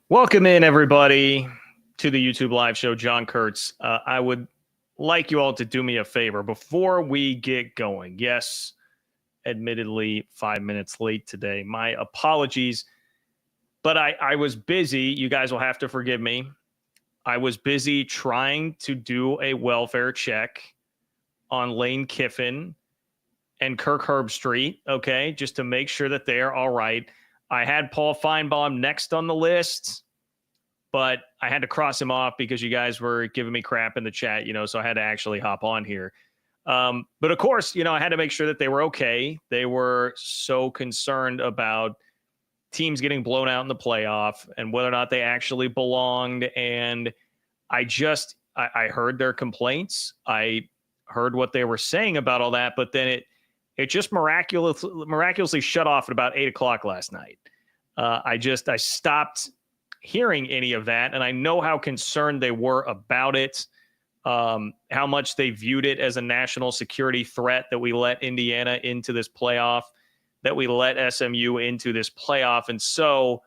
Welcome in, everybody, to the YouTube live show. John Kurtz. I would like you all to do me a favor before we get going. Yes, admittedly, 5 minutes late today. My apologies, but I was busy. You guys will have to forgive me. I was busy trying to do a welfare check on Lane Kiffin and Kirk Herbstreit, okay, just to make sure that they are all right. I had Paul Feinbaum next on the list, but I had to cross him off because you guys were giving me crap in the chat, so I had to actually hop on here. But of course, I had to make sure that they were okay. They were so concerned about teams getting blown out in the playoff and whether or not they actually belonged. And I heard their complaints. I heard what they were saying about all that, but then it just miraculously shut off at about 8:00 last night. I stopped hearing any of that, and I know how concerned they were about it, how much they viewed it as a national security threat that we let Indiana into this playoff, that we let SMU into this playoff. And so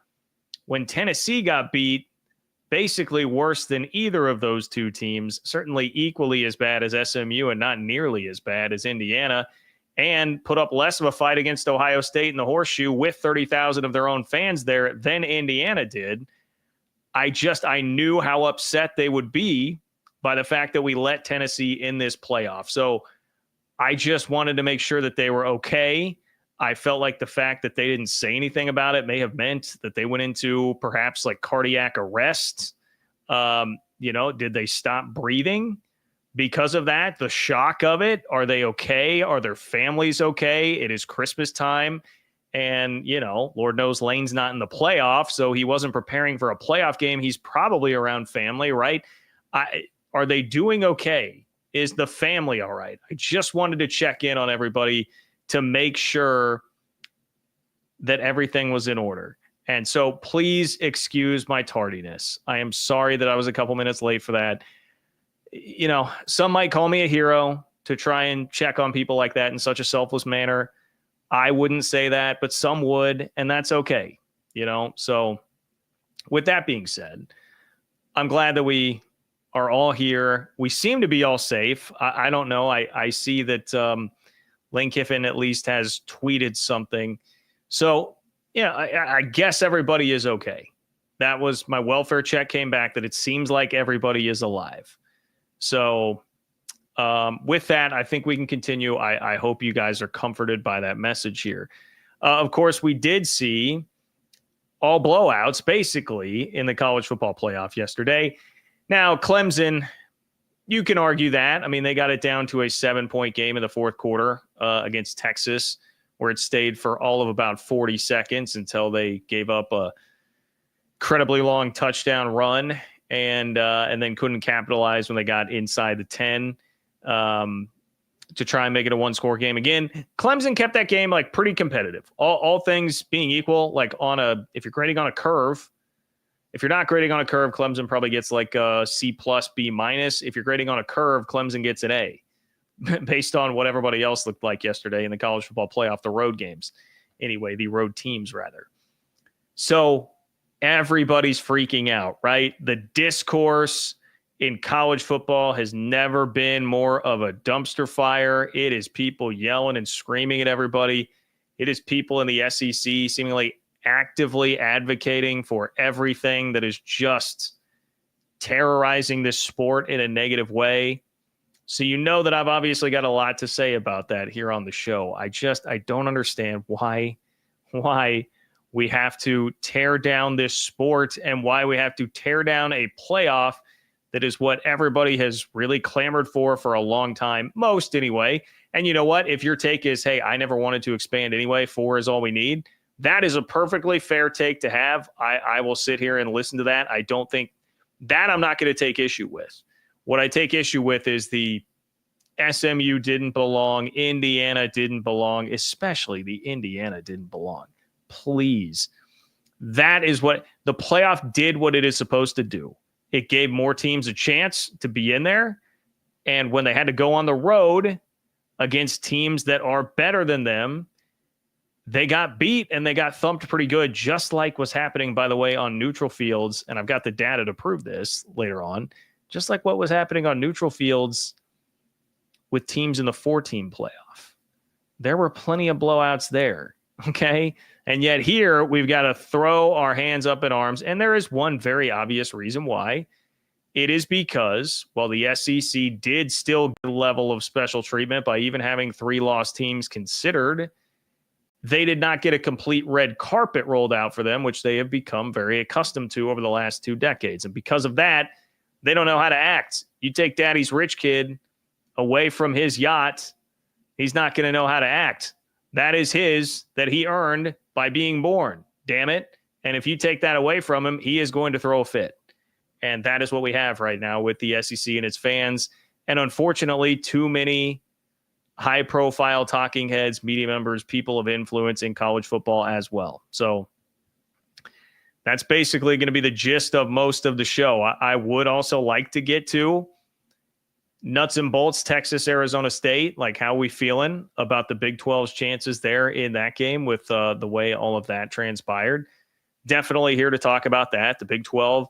when Tennessee got beat, basically worse than either of those two teams, certainly equally as bad as SMU and not nearly as bad as Indiana, and put up less of a fight against Ohio State in the Horseshoe with 30,000 of their own fans there than Indiana did. I knew how upset they would be by the fact that we let Tennessee in this playoff. So I just wanted to make sure that they were okay. I felt like the fact that they didn't say anything about it may have meant that they went into perhaps like cardiac arrest. Did they stop breathing because of that? The shock of it. Are they okay? Are their families okay? It is Christmas time. And, Lord knows Lane's not in the playoff, so he wasn't preparing for a playoff game. He's probably around family, right? Are they doing okay? Is the family all right? I just wanted to check in on everybody to make sure that everything was in order. And so please excuse my tardiness. I am sorry that I was a couple minutes late for that. Some might call me a hero to try and check on people like that in such a selfless manner. I wouldn't say that, but some would, and that's okay, So with that being said, I'm glad that we are all here. We seem to be all safe. I don't know. I see that Lane Kiffin at least has tweeted something. So, I guess everybody is okay. That was my welfare check came back that it seems like everybody is alive. So with that, I think we can continue. I hope you guys are comforted by that message here. Of course, we did see all blowouts basically in the college football playoff yesterday. Now, Clemson, you can argue that. I mean, they got it down to a 7-point game in the fourth quarter against Texas, where it stayed for all of about 40 seconds until they gave up a incredibly long touchdown run and then couldn't capitalize when they got inside the 10. To try and make it a one-score game. Again, Clemson kept that game like pretty competitive. All things being equal, like if you're grading on a curve, if you're not grading on a curve, Clemson probably gets like a C+, B-. If you're grading on a curve, Clemson gets an A based on what everybody else looked like yesterday in the college football playoff, the road games. Anyway, the road teams rather. So everybody's freaking out, right? The discourse in college football has never been more of a dumpster fire. It is people yelling and screaming at everybody. It is people in the SEC seemingly actively advocating for everything that is just terrorizing this sport in a negative way. So that I've obviously got a lot to say about that here on the show. I don't understand why we have to tear down this sport and why we have to tear down a playoff that is what everybody has really clamored for a long time, most anyway. And you know what? If your take is, hey, I never wanted to expand anyway, 4 is all we need, that is a perfectly fair take to have. I will sit here and listen to that. I don't think that I'm not going to take issue with. What I take issue with is the SMU didn't belong, Indiana didn't belong, especially the Indiana didn't belong. Please. That is what the playoff did, what it is supposed to do. It gave more teams a chance to be in there. And when they had to go on the road against teams that are better than them, they got beat and they got thumped pretty good, just like what's happening, by the way, on neutral fields. And I've got the data to prove this later on, just like what was happening on neutral fields with teams in the 4-team playoff. There were plenty of blowouts there. Okay. And yet here we've got to throw our hands up in arms. And there is one very obvious reason why. It is because, while the SEC did still get a level of special treatment by even having 3 lost teams considered, they did not get a complete red carpet rolled out for them, which they have become very accustomed to over the last 2 decades. And because of that, they don't know how to act. You take daddy's rich kid away from his yacht, he's not going to know how to act. That is his, that he earned by being born. Damn it. And if you take that away from him, he is going to throw a fit. And that is what we have right now with the SEC and its fans. And unfortunately, too many high-profile talking heads, media members, people of influence in college football as well. So that's basically going to be the gist of most of the show. I would also like to get to nuts and bolts, Texas, Arizona State. Like, how we feeling about the Big 12's chances there in that game with the way all of that transpired? Definitely here to talk about that. The Big 12,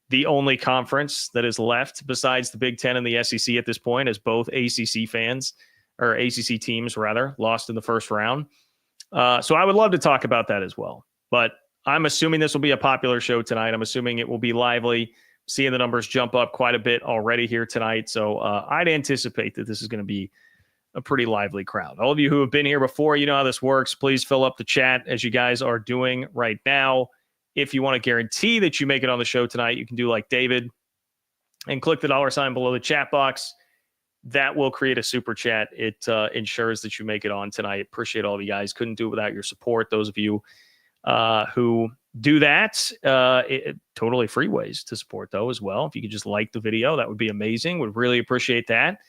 the only conference that is left besides the Big 10 and the SEC at this point, as both ACC fans, or ACC teams rather, lost in the first round. So I would love to talk about that as well. But I'm assuming this will be a popular show tonight. I'm assuming it will be lively. Seeing the numbers jump up quite a bit already here tonight. So I'd anticipate that this is going to be a pretty lively crowd. All of you who have been here before, you know how this works. Please fill up the chat as you guys are doing right now. If you want to guarantee that you make it on the show tonight, you can do like David and click the $ below the chat box. That will create a super chat. It ensures that you make it on tonight. Appreciate all of you guys. Couldn't do it without your support. Those of you who do that, totally free ways to support though as well. If you could just like the video, that would be amazing. Would really appreciate that.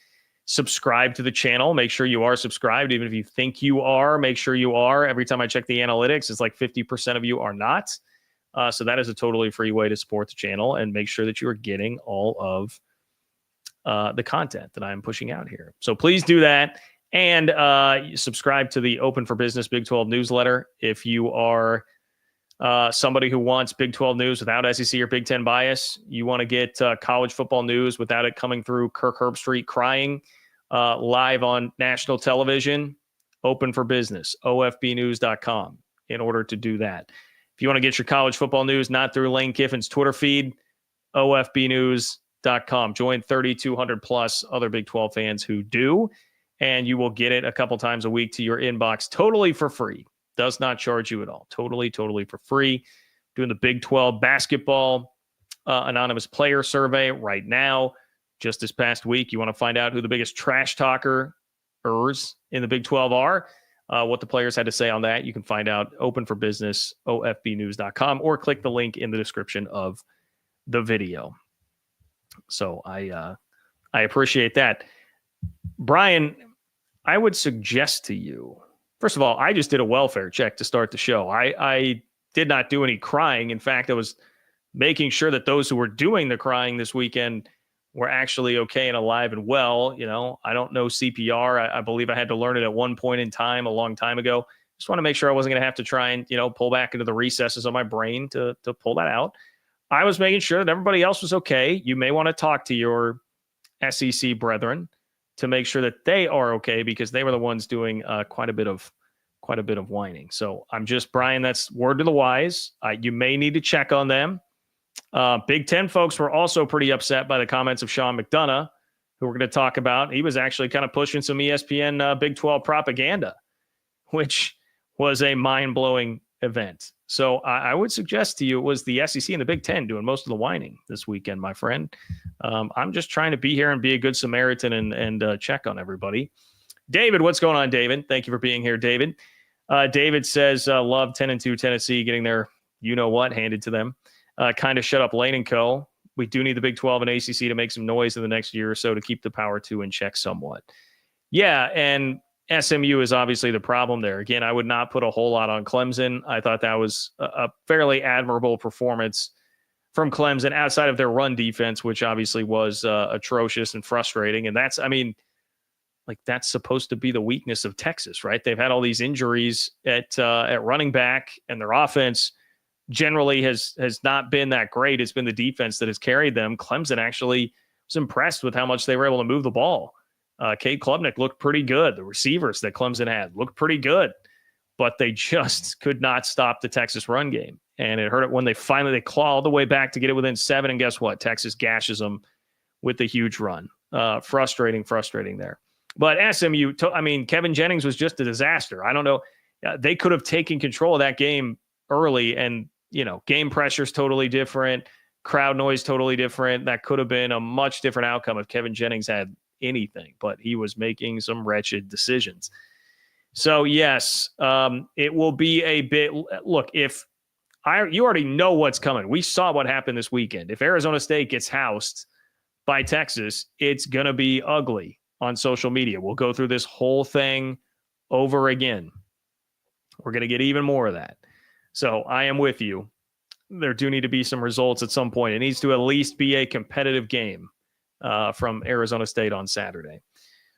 Subscribe to the channel. Make sure you are subscribed. Even if you think you are, make sure you are. Every time I check the analytics, it's like 50% of you are not. So that is a totally free way to support the channel and make sure that you are getting all of the content that I'm pushing out here. So please do that. And subscribe to the Open for Business Big 12 newsletter. If you are somebody who wants Big 12 news without SEC or Big 10 bias, you want to get college football news without it coming through Kirk Herbstreit crying live on national television, Open for Business, ofbnews.com in order to do that. If you want to get your college football news not through Lane Kiffin's Twitter feed, ofbnews.com. Join 3,200 plus other Big 12 fans who do, and you will get it a couple times a week to your inbox totally for free. Does not charge you at all. Totally for free. Doing the Big 12 basketball anonymous player survey right now. Just this past week, you want to find out who the biggest trash talkers in the Big 12 are. What the players had to say on that, you can find out Open for Business, ofbnews.com, or click the link in the description of the video. So I appreciate that. Brian, I would suggest to you, first of all, I just did a welfare check to start the show. I did not do any crying. In fact, I was making sure that those who were doing the crying this weekend were actually okay and alive and well. You know, I don't know CPR. I believe I had to learn it at one point in time, a long time ago. Just want to make sure I wasn't going to have to try and, pull back into the recesses of my brain to pull that out. I was making sure that everybody else was okay. You may want to talk to your SEC brethren to make sure that they are okay, because they were the ones doing quite a bit of whining. So I'm just, Brian, that's word to the wise. You may need to check on them. Big Ten folks were also pretty upset by the comments of Sean McDonough, who we're going to talk about. He was actually kind of pushing some ESPN Big 12 propaganda, which was a mind-blowing event. So I would suggest to you it was the SEC and the Big Ten doing most of the whining this weekend, my friend. I'm just trying to be here and be a good Samaritan and check on everybody. David, what's going on, David? Thank you for being here, David. David says, love 10-2 Tennessee getting their you-know-what handed to them. Kind of shut up Lane & Co. We do need the Big 12 and ACC to make some noise in the next year or so to keep the Power 2 in check somewhat. Yeah, and SMU is obviously the problem there. Again, I would not put a whole lot on Clemson. I thought that was a fairly admirable performance from Clemson outside of their run defense, which obviously was atrocious and frustrating. And that's, like that's supposed to be the weakness of Texas, right? They've had all these injuries at running back, and their offense generally has not been that great. It's been the defense that has carried them. Clemson actually was impressed with how much they were able to move the ball. Cade Klubnik looked pretty good. The receivers that Clemson had looked pretty good, but they just could not stop the Texas run game. And it hurt it when they claw all the way back to get it within 7. And guess what? Texas gashes them with the huge run. Frustrating there. But SMU, Kevin Jennings was just a disaster. I don't know. They could have taken control of that game early, and, game pressure is totally different. Crowd noise totally different. That could have been a much different outcome if Kevin Jennings had anything, but he was making some wretched decisions. So yes, it will be a bit. Look, you already know what's coming. We saw what happened this weekend. If Arizona State gets housed by Texas, it's going to be ugly on social media. We'll go through this whole thing over again. We're going to get even more of that. So I am with you. There do need to be some results at some point. It needs to at least be a competitive game from Arizona State on Saturday.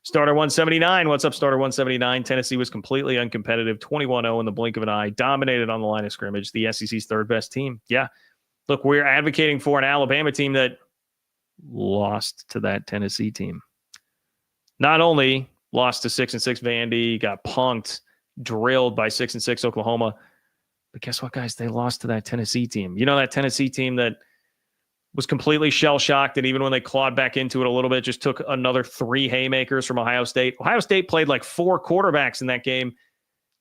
Starter 179. What's up, Starter 179? Tennessee was completely uncompetitive, 21-0 in the blink of an eye, dominated on the line of scrimmage, the SEC's third best team. Yeah. Look, we're advocating for an Alabama team that lost to that Tennessee team. Not only lost to 6-6 Vandy, got punked, drilled by 6-6 Oklahoma, but guess what, guys? They lost to that Tennessee team. That Tennessee team that was completely shell-shocked, and even when they clawed back into it a little bit, just took another 3 haymakers from Ohio State. Ohio State played like 4 quarterbacks in that game,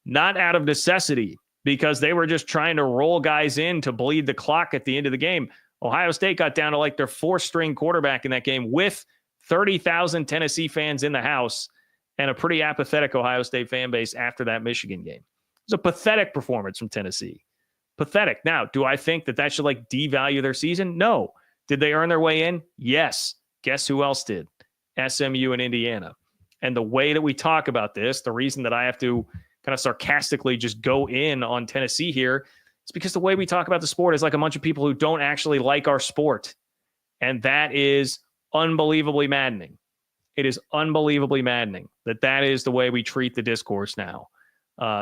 not out of necessity, because they were just trying to roll guys in to bleed the clock at the end of the game. Ohio State got down to like their 4th-string quarterback in that game with 30,000 Tennessee fans in the house and a pretty apathetic Ohio State fan base after that Michigan game. It was a pathetic performance from Tennessee. Pathetic. Now, do I think that should devalue their season? No. Did they earn their way in? Yes. Guess who else did? SMU and Indiana. And the way that we talk about this, the reason that I have to kind of sarcastically just go in on Tennessee here, is because the way we talk about the sport is like a bunch of people who don't actually like our sport. And that is unbelievably maddening. It is unbelievably maddening that is the way we treat the discourse now.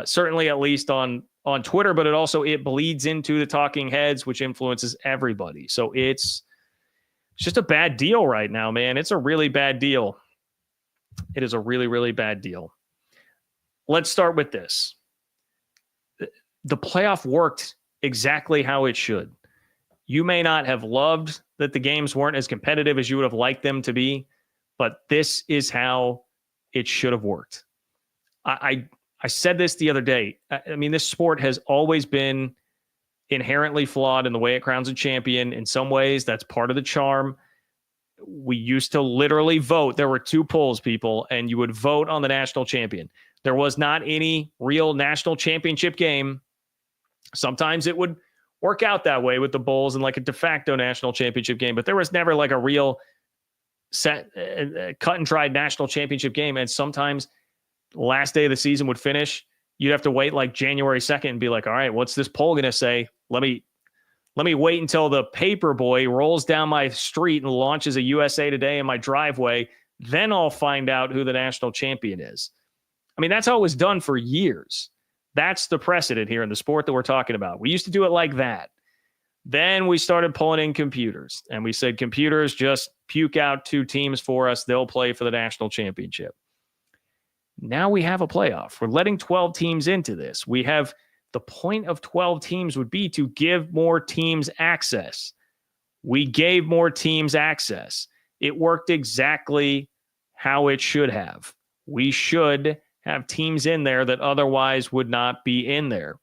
Certainly at least on Twitter, but it bleeds into the talking heads, which influences everybody. So it's just a bad deal right now, man. It's a really bad deal. It is a really, really bad deal. Let's start with this. The playoff worked exactly how it should. You may not have loved that the games weren't as competitive as you would have liked them to be, but this is how it should have worked. I said this the other day. This sport has always been inherently flawed in the way it crowns a champion. In some ways, that's part of the charm. We used to literally vote. There were 2 polls, people, and you would vote on the national champion. There was not any real national championship game. Sometimes it would work out that way with the bowls and like a de facto national championship game, but there was never like a real set, cut and dried national championship game. And sometimes last day of the season would finish, you'd have to wait like January 2nd and be like, all right, what's this poll going to say? Let me wait until the paper boy rolls down my street and launches a USA Today in my driveway. Then I'll find out who the national champion is. That's how it was done for years. That's the precedent here in the sport that we're talking about. We used to do it like that. Then we started pulling in computers, and we said, computers, just puke out 2 teams for us. They'll play for the national championship. Now we have a playoff. We're letting 12 teams into this. The point of 12 teams would be to give more teams access. We gave more teams access. It worked exactly how it should have. We should have teams in there that otherwise would not be in there.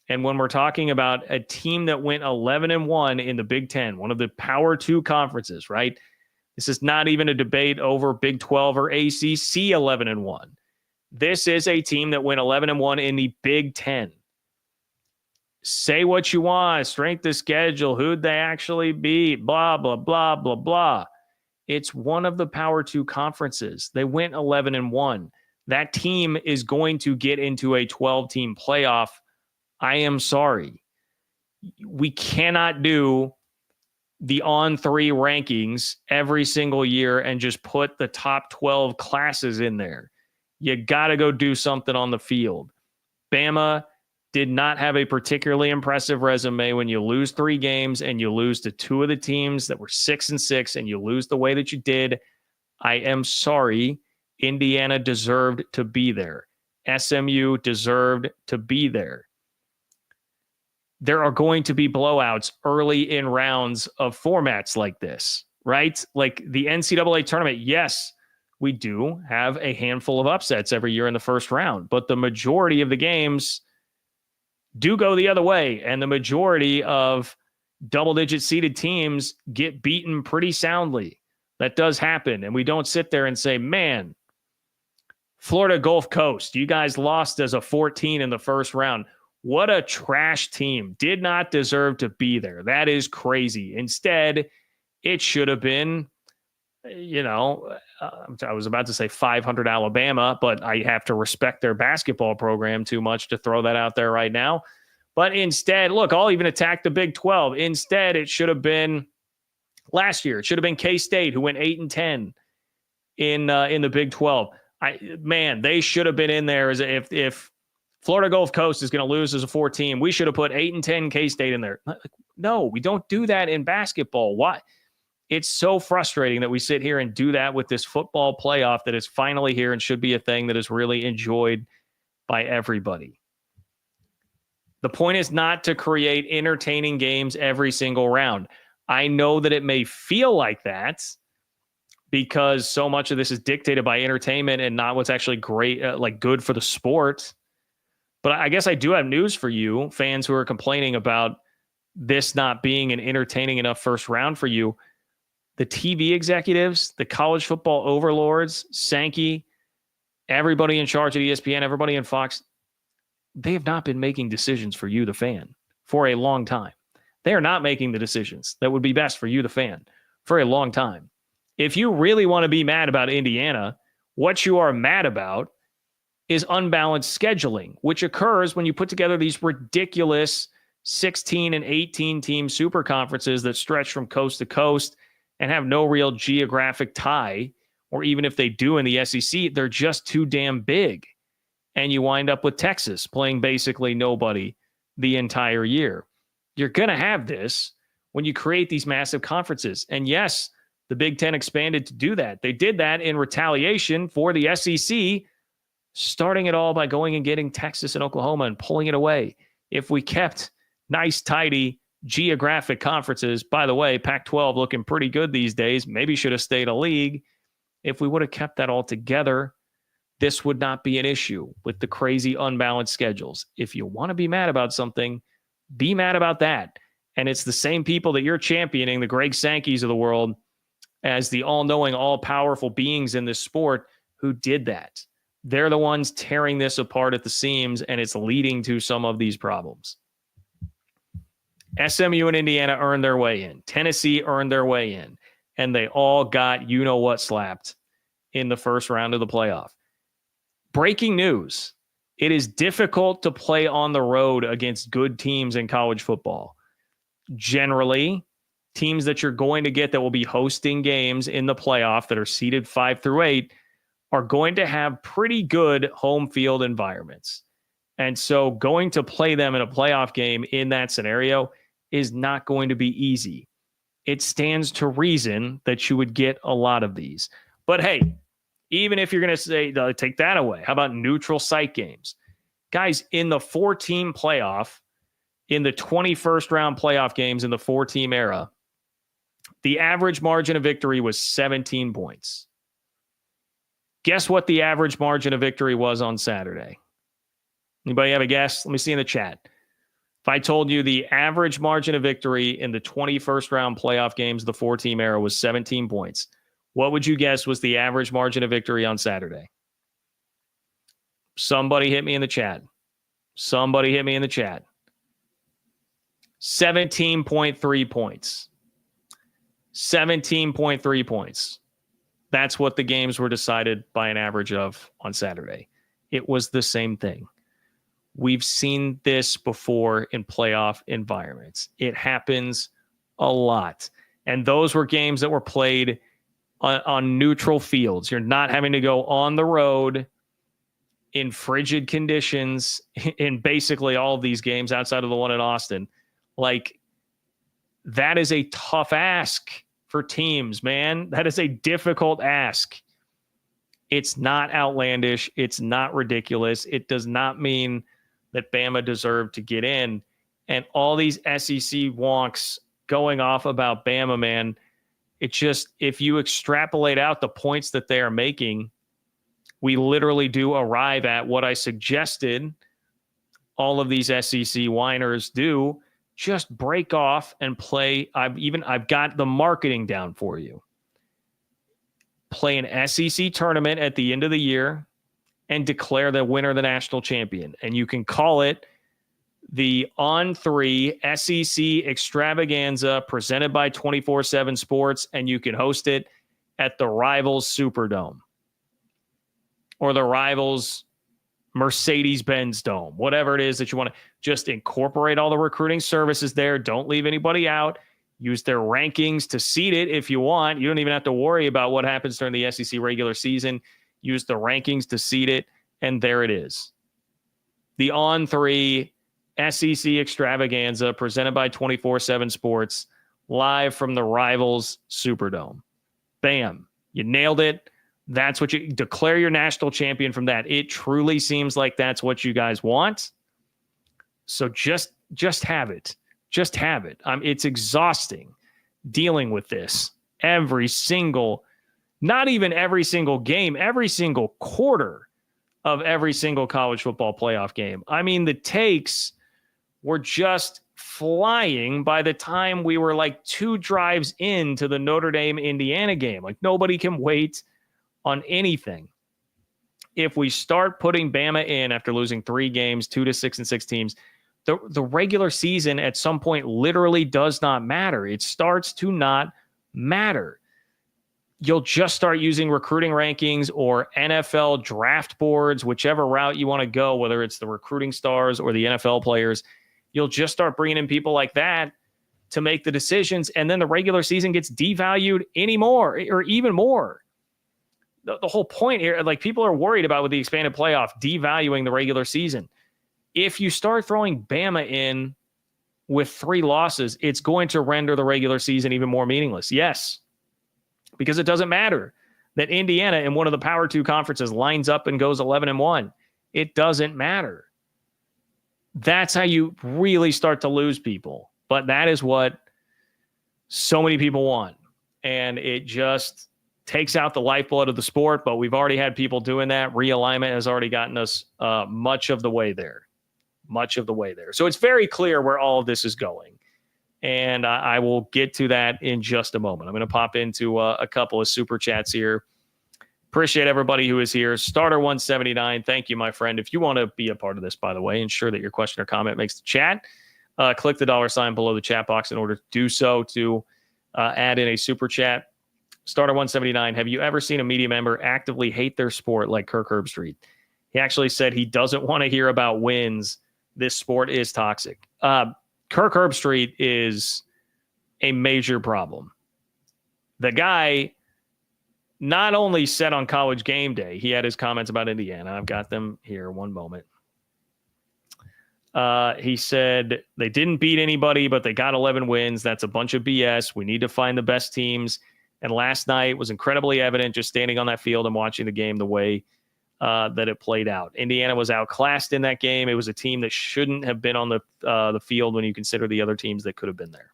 And when we're talking about a team that went 11-1 in the Big Ten, one of the Power 2 conferences, right? This is not even a debate over Big 12 or ACC 11-1. This is a team that went 11-1 in the Big Ten. Say what you want, strength of schedule, who'd they actually beat, blah, blah, blah, blah, blah. It's one of the Power 2 conferences. They went 11-1. That team is going to get into a 12-team playoff. I am sorry. We cannot do the on-3 rankings every single year and just put the top 12 classes in there. You got to go do something on the field. Bama did not have a particularly impressive resume when you lose 3 games and you lose to 2 of the teams that were 6-6 and you lose the way that you did. I am sorry. Indiana deserved to be there. SMU deserved to be there. There are going to be blowouts early in rounds of formats like this, right? Like the NCAA tournament, yes, we do have a handful of upsets every year in the first round, but the majority of the games do go the other way, and the majority of double-digit seeded teams get beaten pretty soundly. That does happen, and we don't sit there and say, man, Florida Gulf Coast, you guys lost as a 14 in the first round. What a trash team. Did not deserve to be there. That is crazy. Instead, it should have been, I was about to say 500 Alabama, but I have to respect their basketball program too much to throw that out there right now. But instead, look, I'll even attack the Big 12. Instead, it should have been last year. It should have been K-State, who went 8-10 in the Big 12. They should have been in there as if Florida Gulf Coast is going to lose as a 4 team, we should have put 8-10 K-State in there. No, we don't do that in basketball. Why? It's so frustrating that we sit here and do that with this football playoff that is finally here and should be a thing that is really enjoyed by everybody. The point is not to create entertaining games every single round. I know that it may feel like that because so much of this is dictated by entertainment and not what's actually great, good for the sport. But I guess I do have news for you, fans who are complaining about this not being an entertaining enough first round for you. The TV executives, the college football overlords, Sankey, everybody in charge at ESPN, everybody in Fox, they have not been making decisions for you, the fan, for a long time. They are not making the decisions that would be best for you, the fan, for a long time. If you really want to be mad about Indiana, what you are mad about is unbalanced scheduling, which occurs when you put together these ridiculous 16 and 18 team super conferences that stretch from coast to coast and have no real geographic tie, or even if they do in the SEC, they're just too damn big. And you wind up with Texas playing basically nobody the entire year. You're going to have this when you create these massive conferences. And yes, the Big Ten expanded to do that. They did that in retaliation for the SEC, starting it all by going and getting Texas and Oklahoma and pulling it away. If we kept nice, tidy geographic conferences, by the way, Pac-12 looking pretty good these days, maybe should have stayed a league. If we would have kept that all together, this would not be an issue with the crazy unbalanced schedules. If you want to be mad about something, be mad about that. And it's the same people that you're championing, the Greg Sankeys of the world, as the all-knowing, all-powerful beings in this sport who did that. They're the ones tearing this apart at the seams, and it's leading to some of these problems. SMU and Indiana earned their way in. Tennessee earned their way in. And they all got you-know-what slapped in the first round of the playoff. Breaking news. It is difficult to play on the road against good teams in college football. Generally, teams that you're going to get that will be hosting games in the playoff that are seeded 5 through 8 are going to have pretty good home field environments. And so going to play them in a playoff game in that scenario is not going to be easy. It stands to reason that you would get a lot of these. But hey, even if you're going to say, take that away, how about neutral site games? Guys, in the 4-team playoff, in the 21st round playoff games in the 4-team era, the average margin of victory was 17 points. Guess what the average margin of victory was on Saturday? Anybody have a guess? Let me see in the chat. If I told you the average margin of victory in the 21st round playoff games of the 4-team era was 17 points, what would you guess was the average margin of victory on Saturday? Somebody hit me in the chat. 17.3 points. 17.3 points. That's what the games were decided by an average of on Saturday. It was the same thing. We've seen this before in playoff environments. It happens a lot. And those were games that were played on neutral fields. You're not having to go on the road in frigid conditions in basically all of these games outside of the one in Austin. Like, that is a tough ask for teams, man. That is a difficult ask. It's not outlandish. It's not ridiculous. It does not mean that Bama deserved to get in. And all these SEC wonks going off about Bama, man, it just, if you extrapolate out the points that they are making, we literally do arrive at what I suggested all of these SEC whiners do. Just break off and play. I've got the marketing down for you. Play an SEC tournament at the end of the year and declare the winner the national champion. And you can call it the On3 SEC Extravaganza presented by 24/7 Sports, and you can host it at the Rivals Superdome or the Rivals Mercedes-Benz Dome, whatever it is that you want to. Just incorporate all the recruiting services there. Don't leave anybody out. Use their rankings to seed it if you want. You don't even have to worry about what happens during the SEC regular season. Use the rankings to seed it, and there it is. The On3 SEC Extravaganza presented by 24/7 Sports, live from the Rivals Superdome. Bam. You nailed it. That's what you declare your national champion from that. It truly seems like that's what you guys want. So just have it. Just have it. It's exhausting dealing with this every single, not even every single game, every single quarter of every single college football playoff game. I mean, the takes were just flying by the time we were like 2 drives into the Notre Dame Indiana game. Like, nobody can wait on anything. If we start putting Bama in after losing 3 games, 2 to 6-6 teams, the regular season at some point literally does not matter. It starts to not matter. You'll just start using recruiting rankings or NFL draft boards, whichever route you want to go, whether it's the recruiting stars or the NFL players. You'll just start bringing in people like that to make the decisions, and then the regular season gets devalued anymore or even more. The whole point here, like, people are worried about with the expanded playoff devaluing the regular season. If you start throwing Bama in with 3 losses, it's going to render the regular season even more meaningless. Yes, because it doesn't matter that Indiana in one of the Power 2 conferences lines up and goes 11-1. It doesn't matter. That's how you really start to lose people. But that is what so many people want. And it just takes out the lifeblood of the sport. But we've already had people doing that. Realignment has already gotten us much of the way there. So it's very clear where all of this is going. And I will get to that in just a moment. I'm going to pop into a couple of super chats here. Appreciate everybody who is here. Starter 179. Thank you, my friend. If you want to be a part of this, by the way, ensure that your question or comment makes the chat. Click the $ below the chat box in order to do so, to add in a super chat. Starter 179. Have you ever seen a media member actively hate their sport like Kirk Herbstreit? He actually said he doesn't want to hear about wins. This sport is toxic. Kirk Herbstreit is a major problem. The guy not only said on College Game Day, he had his comments about Indiana. I've got them here. One moment. He said they didn't beat anybody, but they got 11 wins. That's a bunch of BS. We need to find the best teams. And last night was incredibly evident just standing on that field and watching the game the way that it played out. Indiana was outclassed in that game. It was a team that shouldn't have been on the field when you consider the other teams that could have been there.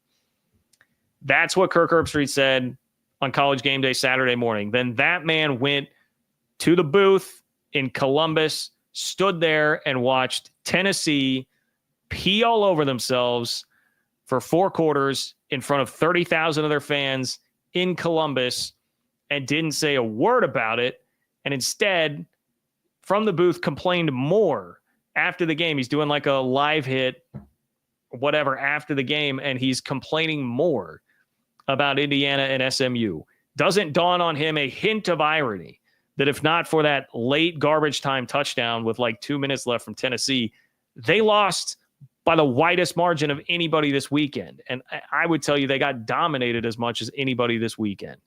That's what Kirk Herbstreit said on College Game Day Saturday morning. Then that man went to the booth in Columbus, stood there and watched Tennessee pee all over themselves for 4 quarters in front of 30,000 of their fans in Columbus, and didn't say a word about it. And instead, from the booth, complained more after the game. He's doing like a live hit or whatever after the game, and he's complaining more about Indiana and SMU. Doesn't dawn on him a hint of irony that if not for that late garbage time touchdown with like 2 minutes left from Tennessee, they lost by the widest margin of anybody this weekend. And I would tell you they got dominated as much as anybody this weekend.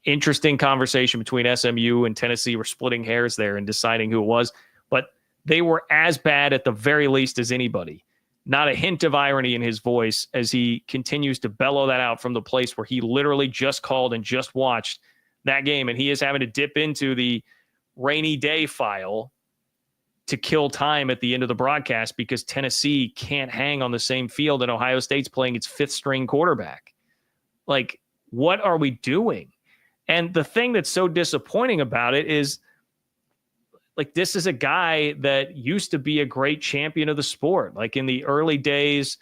interesting conversation between SMU and Tennessee. We're splitting hairs there and deciding who it was, but they were as bad at the very least as anybody. Not a hint of irony in his voice as he continues to bellow that out from the place where he literally just called and just watched that game. And he is having to dip into the rainy day file to kill time at the end of the broadcast because Tennessee can't hang on the same field and Ohio State's playing its fifth string quarterback. Like, what are we doing? And the thing that's so disappointing about it is, like, this is a guy that used to be a great champion of the sport. Like, in the early days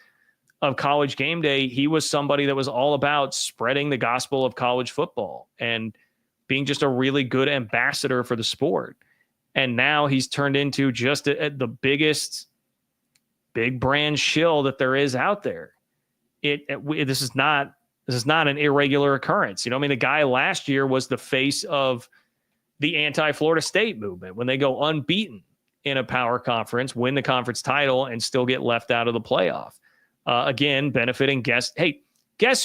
of College Game Day, he was somebody that was all about spreading the gospel of college football and being just a really good ambassador for the sport. And now he's turned into just the biggest big brand shill that there is out there. This is not an irregular occurrence. You know, I mean, the guy last year was the face of the anti-Florida State movement when they go unbeaten in a power conference, win the conference title, and still get left out of the playoff. Again, benefiting guess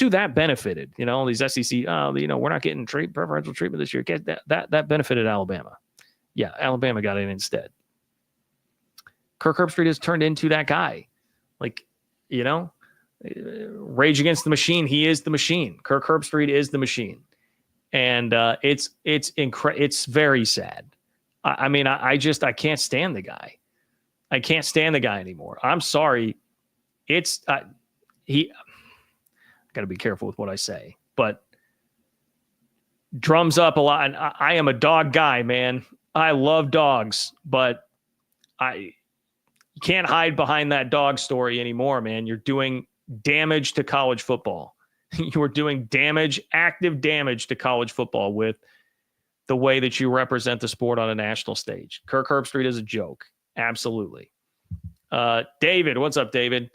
who that benefited? You know, these SEC, we're not getting preferential treatment this year. That benefited Alabama. Yeah, Alabama got in instead. Kirk Herbstreit has turned into that guy. Like, you know, Rage Against the Machine. He is the machine. Kirk Herbstreit is the machine. And it's very sad. I can't stand the guy. I can't stand the guy anymore. I'm sorry. I got to be careful with what I say, but drums up a lot. And I am a dog guy, man. I love dogs, but you can't hide behind that dog story anymore, man. You're doing damage to college football. You are doing active damage to college football with the way that you represent the sport on a national stage. Kirk Herbstreit is a joke. Absolutely. David, what's up, David?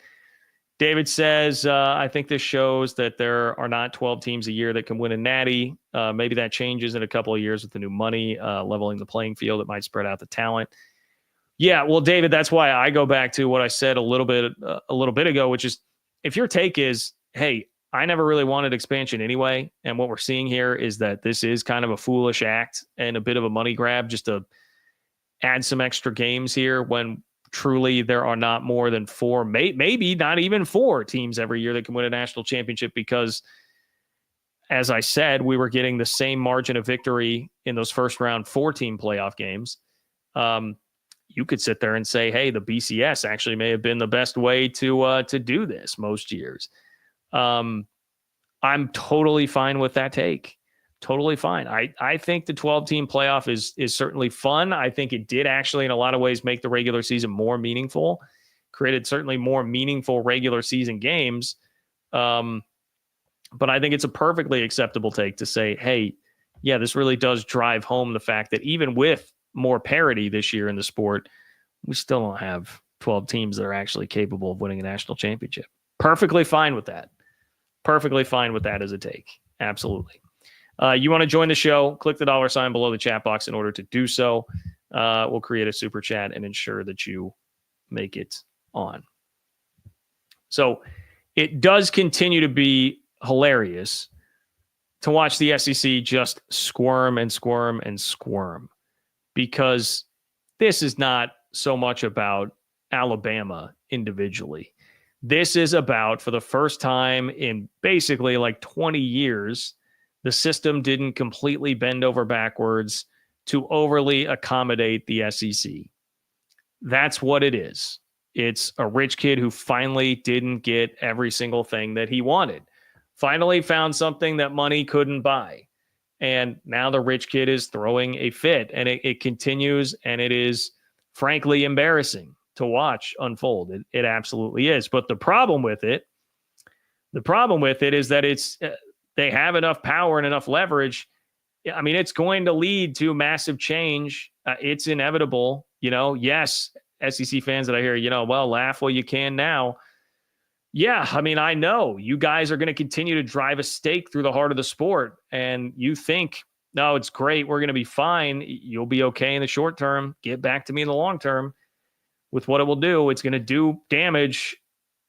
David says, I think this shows that there are not 12 teams a year that can win a natty. Maybe that changes in a couple of years with the new money, leveling the playing field. It might spread out the talent. Yeah, well, David, that's why I go back to what I said a little bit ago, which is, if your take is, hey, I never really wanted expansion anyway, and what we're seeing here is that this is kind of a foolish act and a bit of a money grab just to add some extra games here when truly there are not more than four, maybe not even four teams every year that can win a national championship because, as I said, we were getting the same margin of victory in those first round 4-team playoff games. You could sit there and say, hey, the BCS actually may have been the best way to do this most years. I'm totally fine with that take. Totally fine. I think the 12-team playoff is certainly fun. I think it did actually, in a lot of ways, make the regular season more meaningful, created certainly more meaningful regular season games. But I think it's a perfectly acceptable take to say, hey, yeah, this really does drive home the fact that even with more parity this year in the sport, we still don't have 12 teams that are actually capable of winning a national championship. Perfectly fine with that. Perfectly fine with that as a take. Absolutely. You want to join the show, click the $ below the chat box in order to do so. We'll create a super chat and ensure that you make it on. So it does continue to be hilarious to watch the SEC just squirm and squirm and squirm, because this is not so much about Alabama individually. This is about, for the first time in basically like 20 years, the system didn't completely bend over backwards to overly accommodate the SEC. That's what it is. It's a rich kid who finally didn't get every single thing that he wanted. Finally found something that money couldn't buy. And now the rich kid is throwing a fit, and it continues, and it is frankly embarrassing to watch unfold. It absolutely is. But the problem with it is that they have enough power and enough leverage. I mean, it's going to lead to massive change. It's inevitable. Yes, SEC fans that I hear, well, laugh while you can now. Yeah, I mean, I know you guys are going to continue to drive a stake through the heart of the sport, and you think, no, it's great, we're going to be fine. You'll be okay in the short term. Get back to me in the long term. With what it will do, it's going to do damage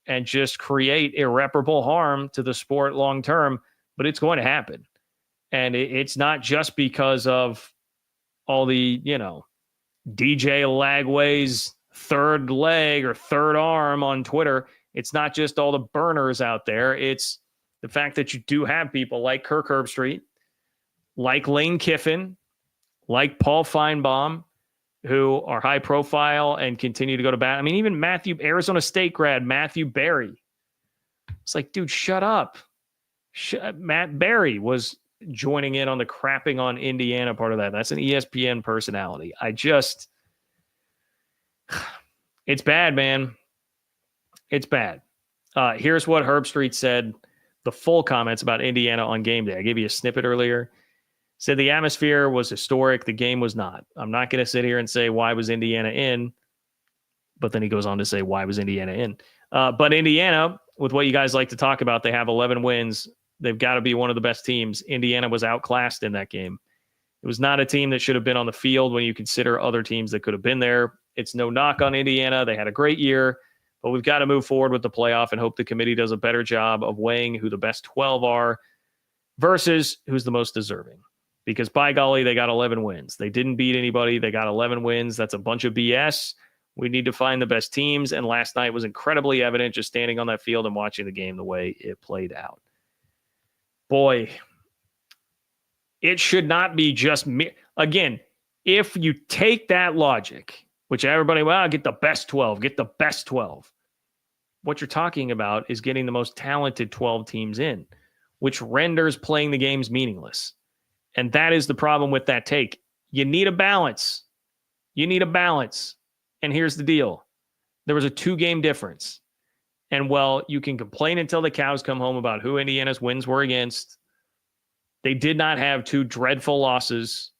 and just create irreparable harm to the sport long term, but it's going to happen. And it's not just because of all the, DJ Lagway's third leg or third arm on Twitter. It's not just all the burners out there. It's the fact that you do have people like Kirk Herbstreit, like Lane Kiffin, like Paul Feinbaum, who are high profile and continue to go to bat. I mean, even Arizona State grad Matthew Berry. It's like, dude, shut up. Matt Berry was joining in on the crapping on Indiana part of that. That's an ESPN personality. It's bad, man. It's bad. Here's what Herbstreit said, the full comments about Indiana on game day. I gave you a snippet earlier. Said the atmosphere was historic. The game was not. I'm not going to sit here and say why was Indiana in, but then he goes on to say why was Indiana in. But Indiana, with what you guys like to talk about, they have 11 wins. They've got to be one of the best teams. Indiana was outclassed in that game. It was not a team that should have been on the field when you consider other teams that could have been there. It's no knock on Indiana. They had a great year, but we've got to move forward with the playoff and hope the committee does a better job of weighing who the best 12 are versus who's the most deserving. Because by golly, they got 11 wins. They didn't beat anybody. They got 11 wins. That's a bunch of BS. We need to find the best teams. And last night was incredibly evident just standing on that field and watching the game the way it played out. Boy, it should not be just me. Again, if you take that logic, which everybody, get the best 12, get the best 12. What you're talking about is getting the most talented 12 teams in, which renders playing the games meaningless. And that is the problem with that take. You need a balance. And here's the deal. There was a 2-game difference. And well, you can complain until the cows come home about who Indiana's wins were against. They did not have 2 dreadful losses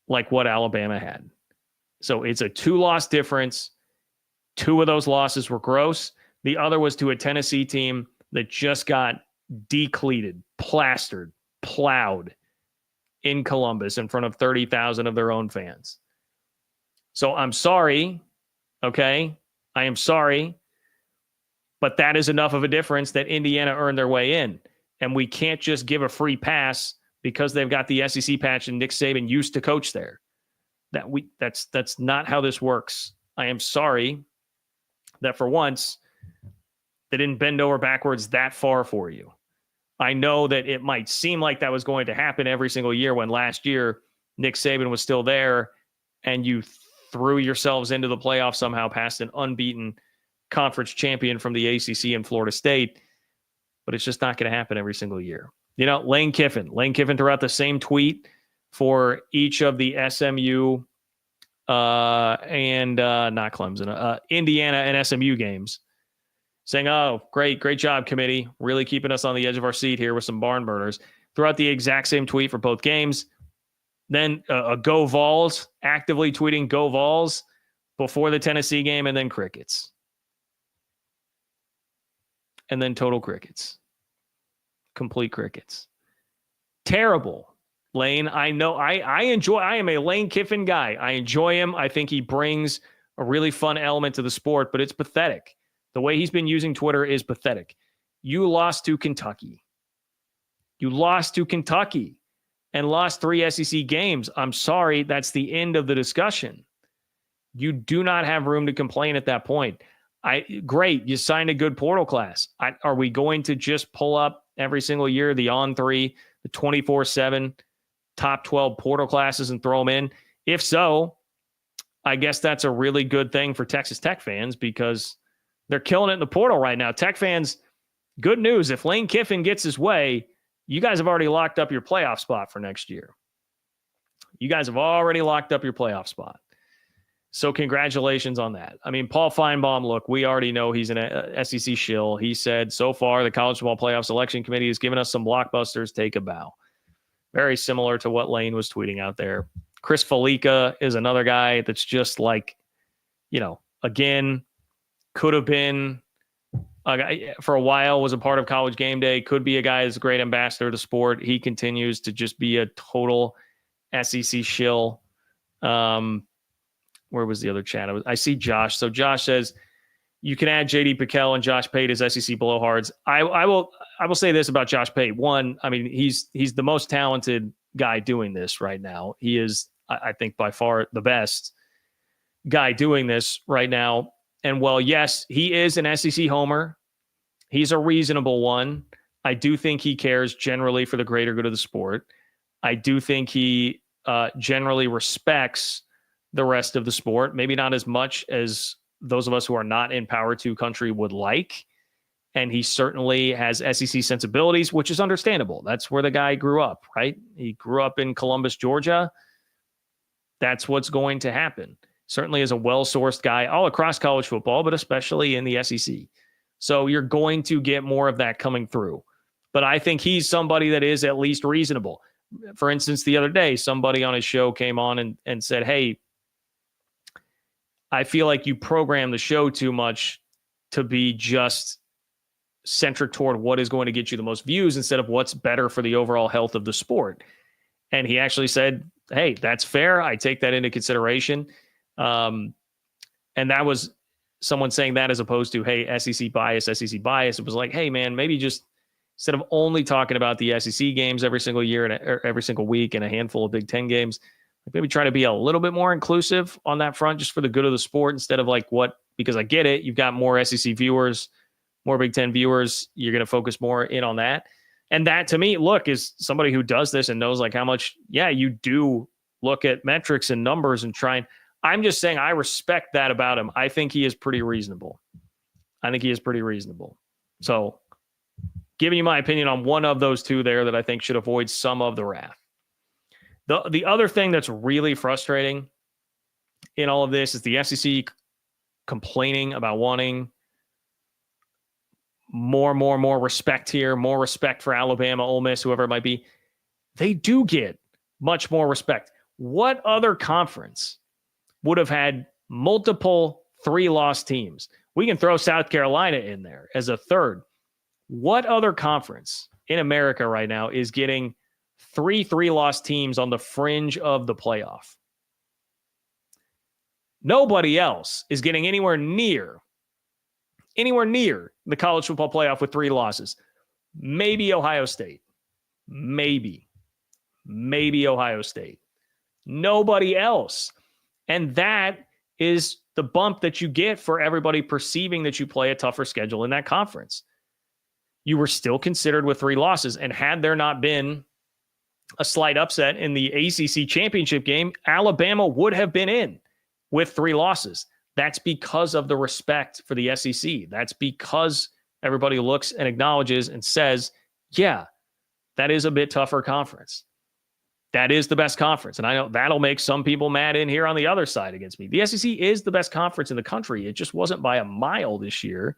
like what Alabama had. So it's a 2-loss difference. 2 of those losses were gross. The other was to a Tennessee team that just got decleated, plastered, plowed in Columbus in front of 30,000 of their own fans. So I'm sorry, okay? I am sorry, but that is enough of a difference that Indiana earned their way in. And we can't just give a free pass because they've got the SEC patch and Nick Saban used to coach there. That's not how this works. I am sorry that for once they didn't bend over backwards that far for you. I know that it might seem like that was going to happen every single year when last year Nick Saban was still there and you threw yourselves into the playoffs somehow past an unbeaten conference champion from the ACC in Florida State. But it's just not going to happen every single year. Lane Kiffin threw out the same tweet for each of the SMU and not Clemson, Indiana and SMU games, saying, oh, great job, committee. Really keeping us on the edge of our seat here with some barn burners. Threw out the exact same tweet for both games. Then a Go Vols, actively tweeting Go Vols before the Tennessee game, and then crickets. And then total crickets. Complete crickets. Terrible. Lane, I know. I am a Lane Kiffin guy. I enjoy him. I think he brings a really fun element to the sport, but it's pathetic. The way he's been using Twitter is pathetic. You lost to Kentucky. You lost to Kentucky and lost 3 SEC games. I'm sorry. That's the end of the discussion. You do not have room to complain at that point. Great. You signed a good portal class. Are we going to just pull up every single year the on-3, the 24/7 top 12 portal classes and throw them in? If so, I guess that's a really good thing for Texas Tech fans because they're killing it in the portal right now. Tech fans, good news. If Lane Kiffin gets his way, you guys have already locked up your playoff spot for next year. You guys have already locked up your playoff spot. So congratulations on that. I mean, Paul Feinbaum, look, we already know he's an SEC shill. He said, so far, the College Football Playoff Selection Committee has given us some blockbusters. Take a bow. Very similar to what Lane was tweeting out there. Chris Felica is another guy that's just like, again, could have been a guy for a while, was a part of College Game Day, could be a guy that's a great ambassador to sport. He continues to just be a total SEC shill. Where was the other chat? I see Josh. So Josh says, You can add JD PicKell and Josh Pate as SEC blowhards. I will say this about Josh Pate. One, I mean, he's the most talented guy doing this right now. He is, I think, by far the best guy doing this right now. And while, yes, he is an SEC homer, he's a reasonable one. I do think he cares generally for the greater good of the sport. I do think he generally respects the rest of the sport, maybe not as much as those of us who are not in Power 2 country would like. And he certainly has SEC sensibilities, which is understandable. That's where the guy grew up, right? He grew up in Columbus, Georgia. That's what's going to happen. Certainly is a well-sourced guy all across college football, but especially in the SEC. So you're going to get more of that coming through. But I think he's somebody that is at least reasonable. For instance, the other day, somebody on his show came on and said, hey, I feel like you program the show too much to be just centric toward what is going to get you the most views instead of what's better for the overall health of the sport. And he actually said, hey, that's fair. I take that into consideration. And that was someone saying that as opposed to, hey, SEC bias. It was like, hey, man, maybe just instead of only talking about the SEC games every single year or every single week and a handful of Big Ten games, maybe try to be a little bit more inclusive on that front just for the good of the sport instead of like because I get it, you've got more SEC viewers, more Big Ten viewers, you're going to focus more in on that. And that to me, look, is somebody who does this and knows like how much, you do look at metrics and numbers and I'm just saying I respect that about him. I think he is pretty reasonable. So giving you my opinion on one of those two there that I think should avoid some of the wrath. The other thing that's really frustrating in all of this is the SEC complaining about wanting more respect here, more respect for Alabama, Ole Miss, whoever it might be. They do get much more respect. What other conference would have had multiple 3-loss teams? We can throw South Carolina in there as a third. What other conference in America right now is getting 3-loss teams on the fringe of the playoff? Nobody else is getting anywhere near the college football playoff with 3 losses. Maybe Ohio State. Maybe Ohio State. Nobody else. And that is the bump that you get for everybody perceiving that you play a tougher schedule in that conference. You were still considered with 3 losses. And had there not been a slight upset in the ACC championship game, Alabama would have been in with 3 losses. That's because of the respect for the SEC. That's because everybody looks and acknowledges and says, yeah, that is a bit tougher conference. That is the best conference. And I know that'll make some people mad in here on the other side against me. The SEC is the best conference in the country. It just wasn't by a mile this year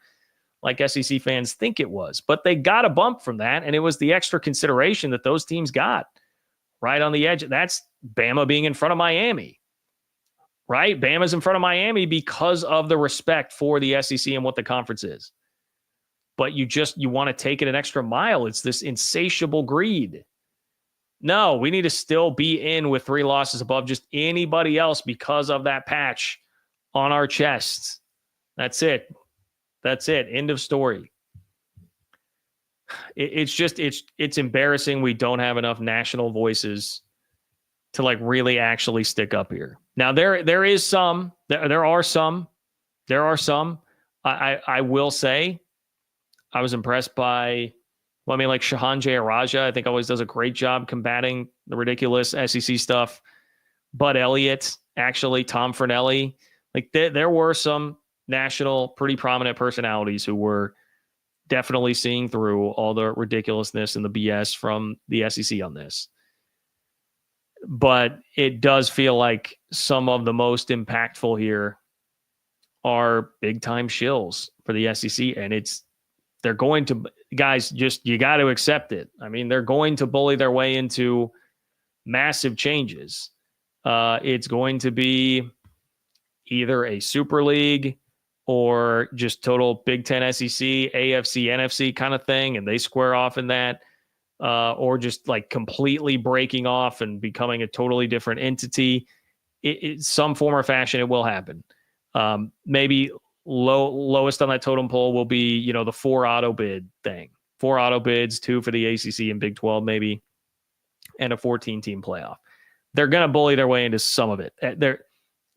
like SEC fans think it was. But they got a bump from that, and it was the extra consideration that those teams got right on the edge. That's Bama being in front of Miami, right? Bama's in front of Miami because of the respect for the SEC and what the conference is. But you want to take it an extra mile. It's this insatiable greed. No, we need to still be in with 3 losses above just anybody else because of that patch on our chests. That's it. End of story. It's embarrassing we don't have enough national voices to like really actually stick up here. Now there are some. I will say I was impressed by, like Shahan Jayaraja, I think always does a great job combating the ridiculous SEC stuff. Bud Elliott, actually, Tom Fornelli. Like there were some national, pretty prominent personalities who were definitely seeing through all the ridiculousness and the BS from the SEC on this. But it does feel like some of the most impactful here are big time shills for the SEC. And they're going to, guys, you got to accept it. I mean, they're going to bully their way into massive changes. It's going to be either a Super League or just total Big Ten, SEC, AFC, NFC kind of thing, and they square off in that, or just like completely breaking off and becoming a totally different entity. Some form or fashion, it will happen. Maybe lowest on that totem pole will be, the 4 auto bid thing. 4 auto bids, 2 for the ACC and Big 12 maybe, and a 14-team playoff. They're going to bully their way into some of it. They're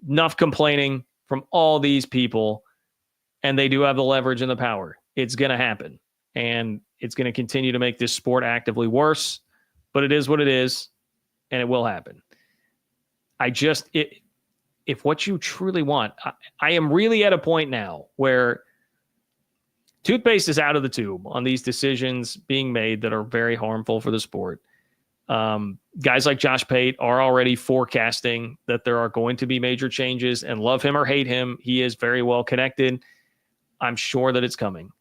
enough complaining from all these people, and they do have the leverage and the power. It's going to happen, and it's going to continue to make this sport actively worse, but it is what it is, and it will happen. If what you truly want, I am really at a point now where toothpaste is out of the tube on these decisions being made that are very harmful for the sport. Guys like Josh Pate are already forecasting that there are going to be major changes, and love him or hate him, he is very well connected. I'm sure that it's coming.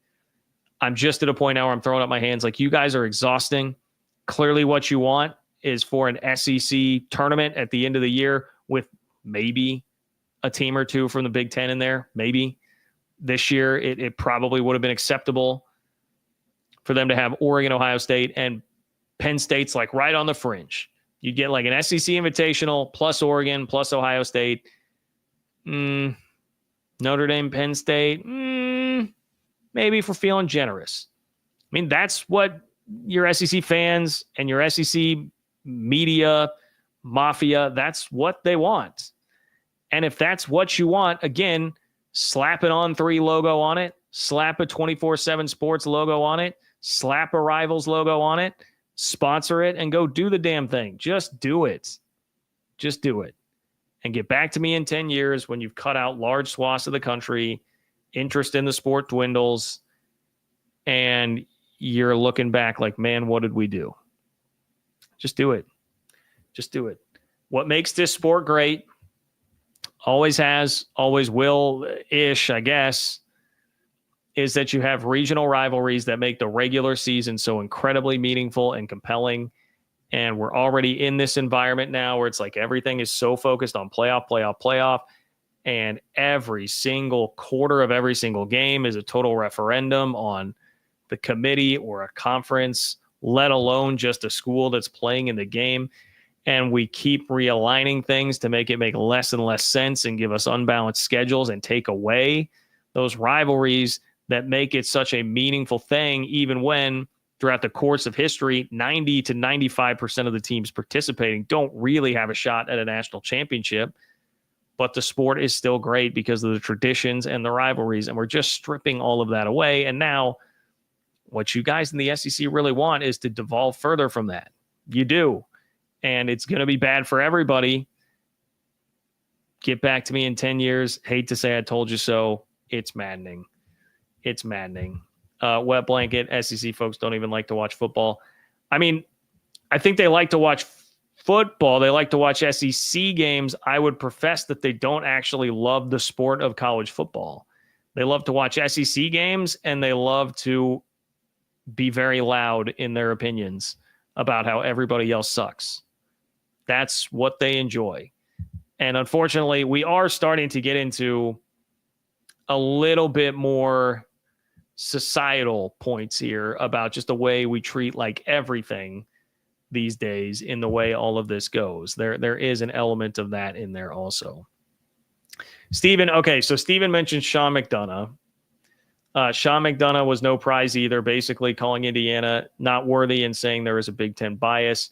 I'm just at a point now where I'm throwing up my hands like, you guys are exhausting. Clearly what you want is for an SEC tournament at the end of the year with maybe a team or two from the Big Ten in there. Maybe this year it probably would have been acceptable for them to have Oregon, Ohio State, and Penn State's like right on the fringe. You'd get like an SEC Invitational plus Oregon plus Ohio State. Notre Dame, Penn State. Maybe if we're feeling generous. I mean, that's what your SEC fans and your SEC media mafia, that's what they want. And if that's what you want, again, slap an On3 logo on it, slap a 24/7 Sports logo on it, slap a Rivals logo on it, sponsor it, and go do the damn thing. Just do it. Just do it. And get back to me in 10 years when you've cut out large swaths of the country, interest in the sport dwindles, and you're looking back like, man, what did we do? Just do it. Just do it. What makes this sport great, always has, always will-ish, I guess, is that you have regional rivalries that make the regular season so incredibly meaningful and compelling. And we're already in this environment now where it's like everything is so focused on playoff. And every single quarter of every single game is a total referendum on the committee or a conference, let alone just a school that's playing in the game. And we keep realigning things to make it make less and less sense and give us unbalanced schedules and take away those rivalries that make it such a meaningful thing, even when throughout the course of history, 90 to 95% of the teams participating don't really have a shot at a national championship. But the sport is still great because of the traditions and the rivalries. And we're just stripping all of that away. And now what you guys in the SEC really want is to devolve further from that. You do. And it's going to be bad for everybody. Get back to me in 10 years. Hate to say I told you so. It's maddening. It's maddening. Wet blanket. SEC folks don't even like to watch football. I mean, I think they like to watch football. They like to watch SEC games. I would profess that they don't actually love the sport of college football. They love to watch SEC games, and they love to be very loud in their opinions about how everybody else sucks. That's what they enjoy. And unfortunately, we are starting to get into a little bit more societal points here about just the way we treat like everything these days in the way all of this goes. There is an element of that in there also. Stephen, okay, so Stephen mentioned Sean McDonough. Sean McDonough was no prize either, basically calling Indiana not worthy and saying there is a Big Ten bias.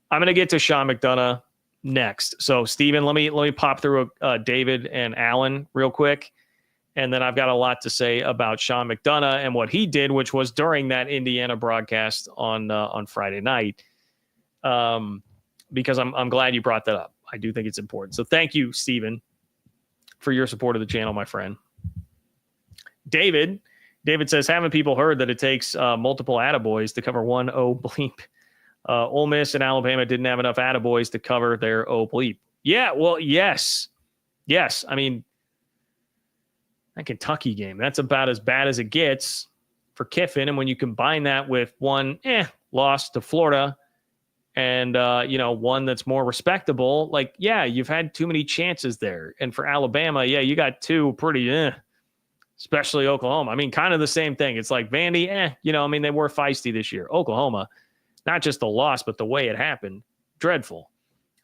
I'm going to get to Sean McDonough next. So, Stephen, let me pop through David and Alan real quick, and then I've got a lot to say about Sean McDonough and what he did, which was during that Indiana broadcast on Friday night. Because I'm glad you brought that up. I do think it's important. So, thank you, Stephen, for your support of the channel, my friend. David says, haven't people heard that it takes multiple attaboys to cover one O bleep? Ole Miss and Alabama didn't have enough attaboys to cover their O bleep. Yeah, well, yes. I mean, that Kentucky game, that's about as bad as it gets for Kiffin. And when you combine that with one loss to Florida and, one that's more respectable, like, yeah, you've had too many chances there. And for Alabama, you got two pretty especially Oklahoma. I mean, kind of the same thing. It's like Vandy, they were feisty this year. Oklahoma, not just the loss, but the way it happened, dreadful.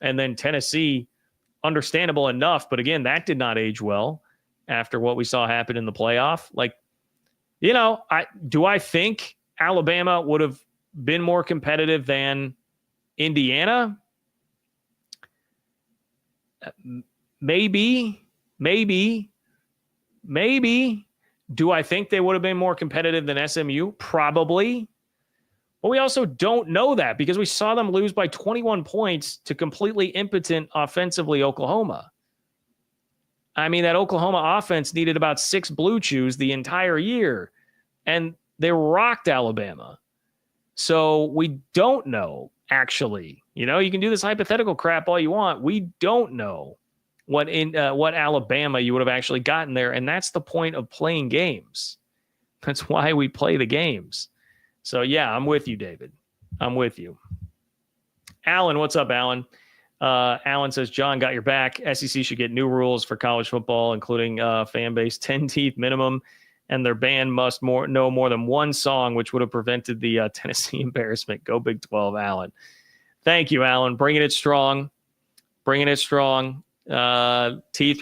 And then Tennessee, understandable enough, but again, that did not age well. after what we saw happen in the playoff. Like, I think Alabama would have been more competitive than Indiana? Maybe. Do I think they would have been more competitive than SMU? Probably. But we also don't know that because we saw them lose by 21 points to completely impotent offensively Oklahoma. I mean, that Oklahoma offense needed about 6 blue chews the entire year, and they rocked Alabama. So we don't know, actually. You can do this hypothetical crap all you want. We don't know what Alabama you would have actually gotten there, and that's the point of playing games. That's why we play the games. So, yeah, I'm with you, David. I'm with you. Alan, what's up, Alan? Alan says, John, got your back. SEC should get new rules for college football, including fan base 10 teeth minimum, and their band must know more than one song, which would have prevented the Tennessee embarrassment. Go Big 12, Alan. Thank you, Alan. Bringing it strong. Teeth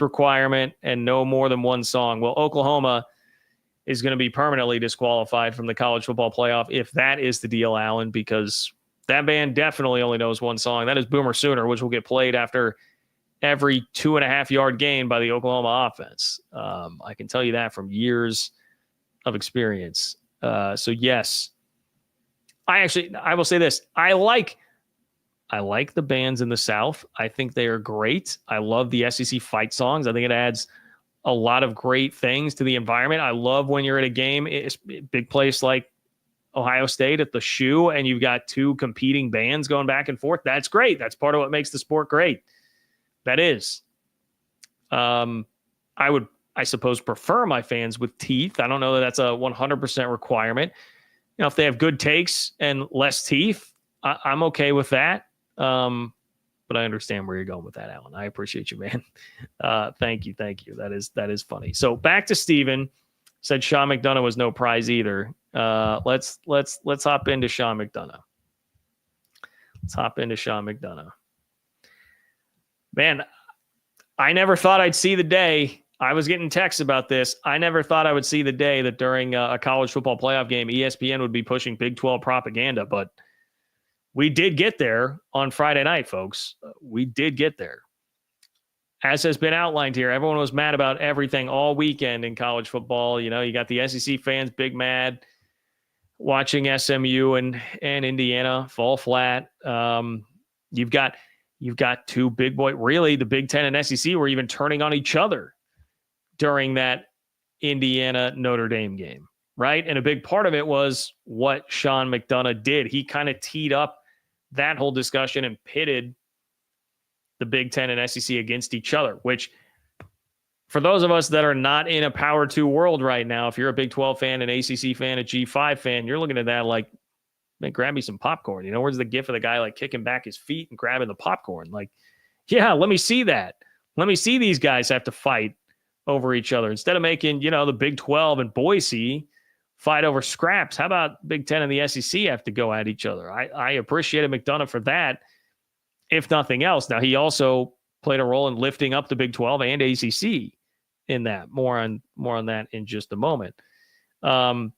requirement and no more than one song. Well, Oklahoma is going to be permanently disqualified from the college football playoff if that is the deal, Alan, because that band definitely only knows one song. That is Boomer Sooner, which will get played after every 2.5-yard gain by the Oklahoma offense. I can tell you that from years of experience. So yes, I will say this. I like the bands in the South. I think they are great. I love the SEC fight songs. I think it adds a lot of great things to the environment. I love when you're at a game, it's a big place like Ohio State at the Shoe, and you've got two competing bands going back and forth. That's great. That's part of what makes the sport great. That is. I would, I suppose, prefer my fans with teeth. I don't know that that's a 100% requirement. If they have good takes and less teeth, I'm okay with that. But I understand where you're going with that, Alan. I appreciate you, man. Thank you. That is funny. So back to Steven. Said Sean McDonough was no prize either. Let's hop into Sean McDonough. Man, I never thought I'd see the day. I was getting texts about this. I never thought I would see the day that during a college football playoff game, ESPN would be pushing Big 12 propaganda, but we did get there on Friday night, folks. We did get there. As has been outlined here, everyone was mad about everything all weekend in college football. You got the SEC fans big mad watching SMU and Indiana fall flat. You've got two big boy. Really, the Big Ten and SEC were even turning on each other during that Indiana Notre Dame game, right? And a big part of it was what Sean McDonough did. He kind of teed up that whole discussion and pitted the Big Ten and SEC against each other, which for those of us that are not in a Power 2 world right now, if you're a Big 12 fan, an ACC fan, a G5 fan, you're looking at that like, man, grab me some popcorn. Where's the gif of the guy like kicking back his feet and grabbing the popcorn? Like, yeah, let me see that. Let me see these guys have to fight over each other. Instead of making, the Big 12 and Boise fight over scraps, how about Big 10 and the SEC have to go at each other? I appreciated McDonough for that, if nothing else. Now, he also played a role in lifting up the Big 12 and ACC in that. More on that in just a moment. And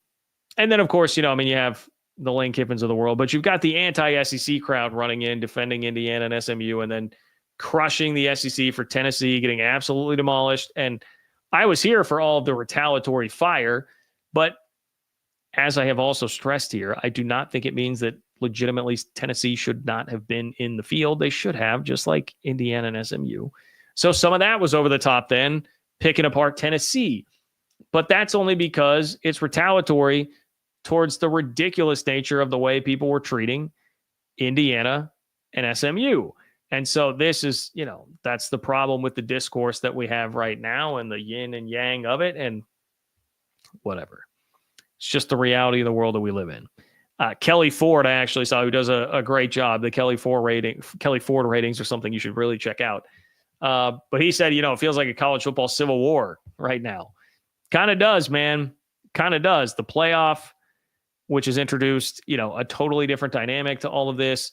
then, of course, you have the Lane Kiffins of the world, but you've got the anti-SEC crowd running in, defending Indiana and SMU, and then crushing the SEC for Tennessee, getting absolutely demolished. And I was here for all of the retaliatory fire, but as I have also stressed here, I do not think it means that legitimately Tennessee should not have been in the field. They should have, just like Indiana and SMU. So some of that was over the top then, picking apart Tennessee. But that's only because it's retaliatory towards the ridiculous nature of the way people were treating Indiana and SMU. And so this is, that's the problem with the discourse that we have right now and the yin and yang of it and whatever. It's just the reality of the world that we live in. Kelly Ford, I actually saw, who does a great job. The Kelly Ford ratings are something you should really check out. But he said, it feels like a college football civil war right now. Kind of does, man. Kind of does. The playoff, which has introduced, a totally different dynamic to all of this.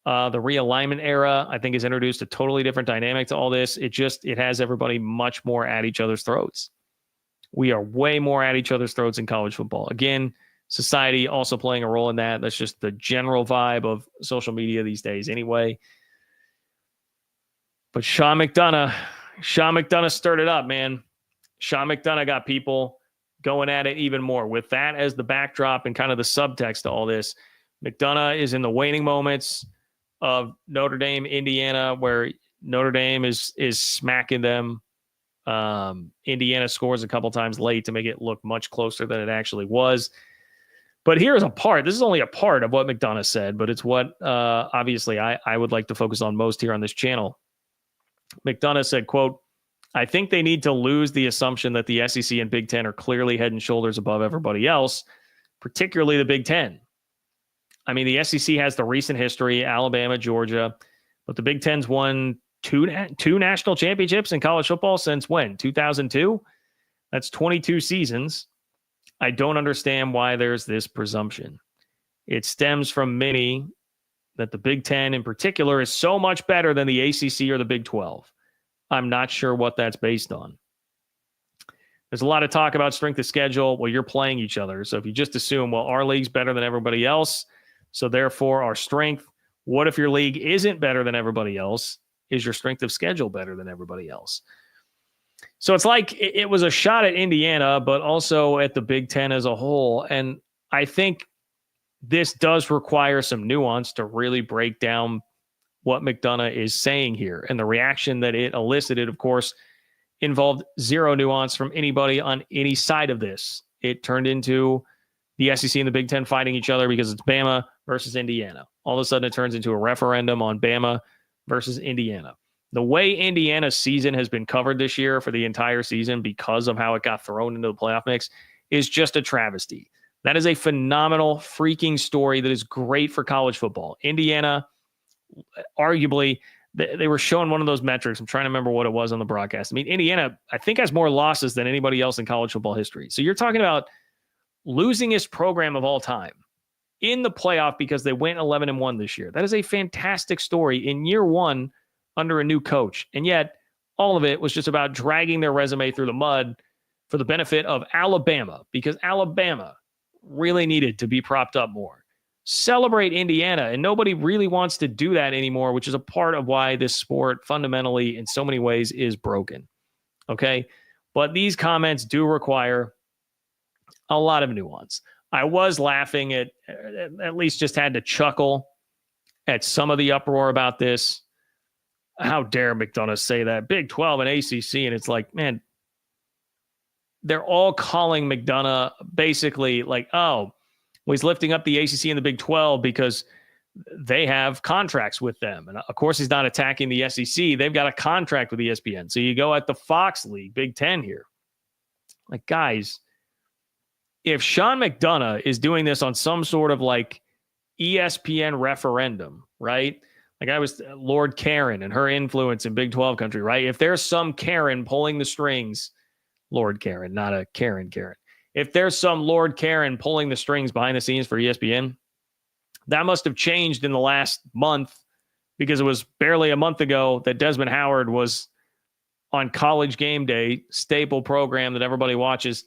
The realignment era, I think, has introduced a totally different dynamic to all this. It has everybody much more at each other's throats. We are way more at each other's throats in college football. Again, society also playing a role in that. That's just the general vibe of social media these days anyway. But Sean McDonough stirred it up, man. Sean McDonough got people going at it even more. With that as the backdrop and kind of the subtext to all this, McDonough is in the waning moments of Notre Dame, Indiana, where Notre Dame is smacking them. Indiana scores a couple times late to make it look much closer than it actually was. But here's a part. This is only a part of what McDonough said, but it's what obviously I would like to focus on most here on this channel. McDonough said, quote, "I think they need to lose the assumption that the SEC and Big Ten are clearly head and shoulders above everybody else, particularly the Big Ten. I mean, the SEC has the recent history, Alabama, Georgia, but the Big Ten's won two national championships in college football since when? 2002? That's 22 seasons. I don't understand why there's this presumption. It stems from many that the Big Ten in particular is so much better than the ACC or the Big 12. I'm not sure what that's based on. There's a lot of talk about strength of schedule. Well, you're playing each other. So if you just assume, well, our league's better than everybody else, so therefore our strength, what if your league isn't better than everybody else? Is your strength of schedule better than everybody else? So it's like it was a shot at Indiana, but also at the Big Ten as a whole. And I think this does require some nuance to really break down what McDonough is saying here. And the reaction that it elicited, of course, involved zero nuance from anybody on any side of this. It turned into the SEC and the Big Ten fighting each other because it's Bama versus Indiana. All of a sudden, it turns into a referendum on Bama versus Indiana. The way Indiana's season has been covered this year for the entire season because of how it got thrown into the playoff mix is just a travesty. That is a phenomenal freaking story that is great for college football. Indiana, arguably, they were showing one of those metrics. I'm trying to remember what it was on the broadcast. I mean, Indiana, I think, has more losses than anybody else in college football history. So you're talking about losingest program of all time in the playoff because they went 11-1 this year. That is a fantastic story in year one under a new coach. And yet all of it was just about dragging their resume through the mud for the benefit of Alabama, because Alabama really needed to be propped up more. Celebrate Indiana, and nobody really wants to do that anymore, which is a part of why this sport fundamentally in so many ways is broken. Okay? But these comments do require a lot of nuance. I was laughing at least just had to chuckle at some of the uproar about this. How dare McDonough say that? Big 12 and ACC, and it's like, man, they're all calling McDonough basically like, oh, well, he's lifting up the ACC and the Big 12 because they have contracts with them. And of course, he's not attacking the SEC. They've got a contract with ESPN. So you go at the Fox League, Big 10 here. Like, guys, if Sean McDonough is doing this on some sort of like ESPN referendum, right? Like I was Lord Karen and her influence in Big 12 country, right? If there's some Karen pulling the strings, Lord Karen, not a Karen. If there's some Lord Karen pulling the strings behind the scenes for ESPN, that must have changed in the last month, because it was barely a month ago that Desmond Howard was on College Game Day, staple program that everybody watches,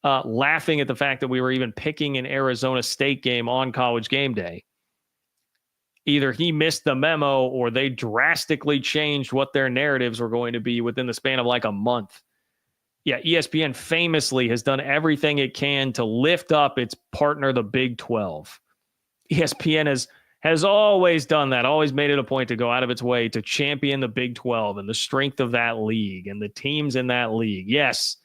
laughing at the fact that we were even picking an Arizona State game on College Game Day. Either he missed the memo or they drastically changed what their narratives were going to be within the span of like a month. Yeah, ESPN famously has done everything it can to lift up its partner, the Big 12. ESPN has always done that, always made it a point to go out of its way to champion the Big 12 and the strength of that league and the teams in that league. Yes,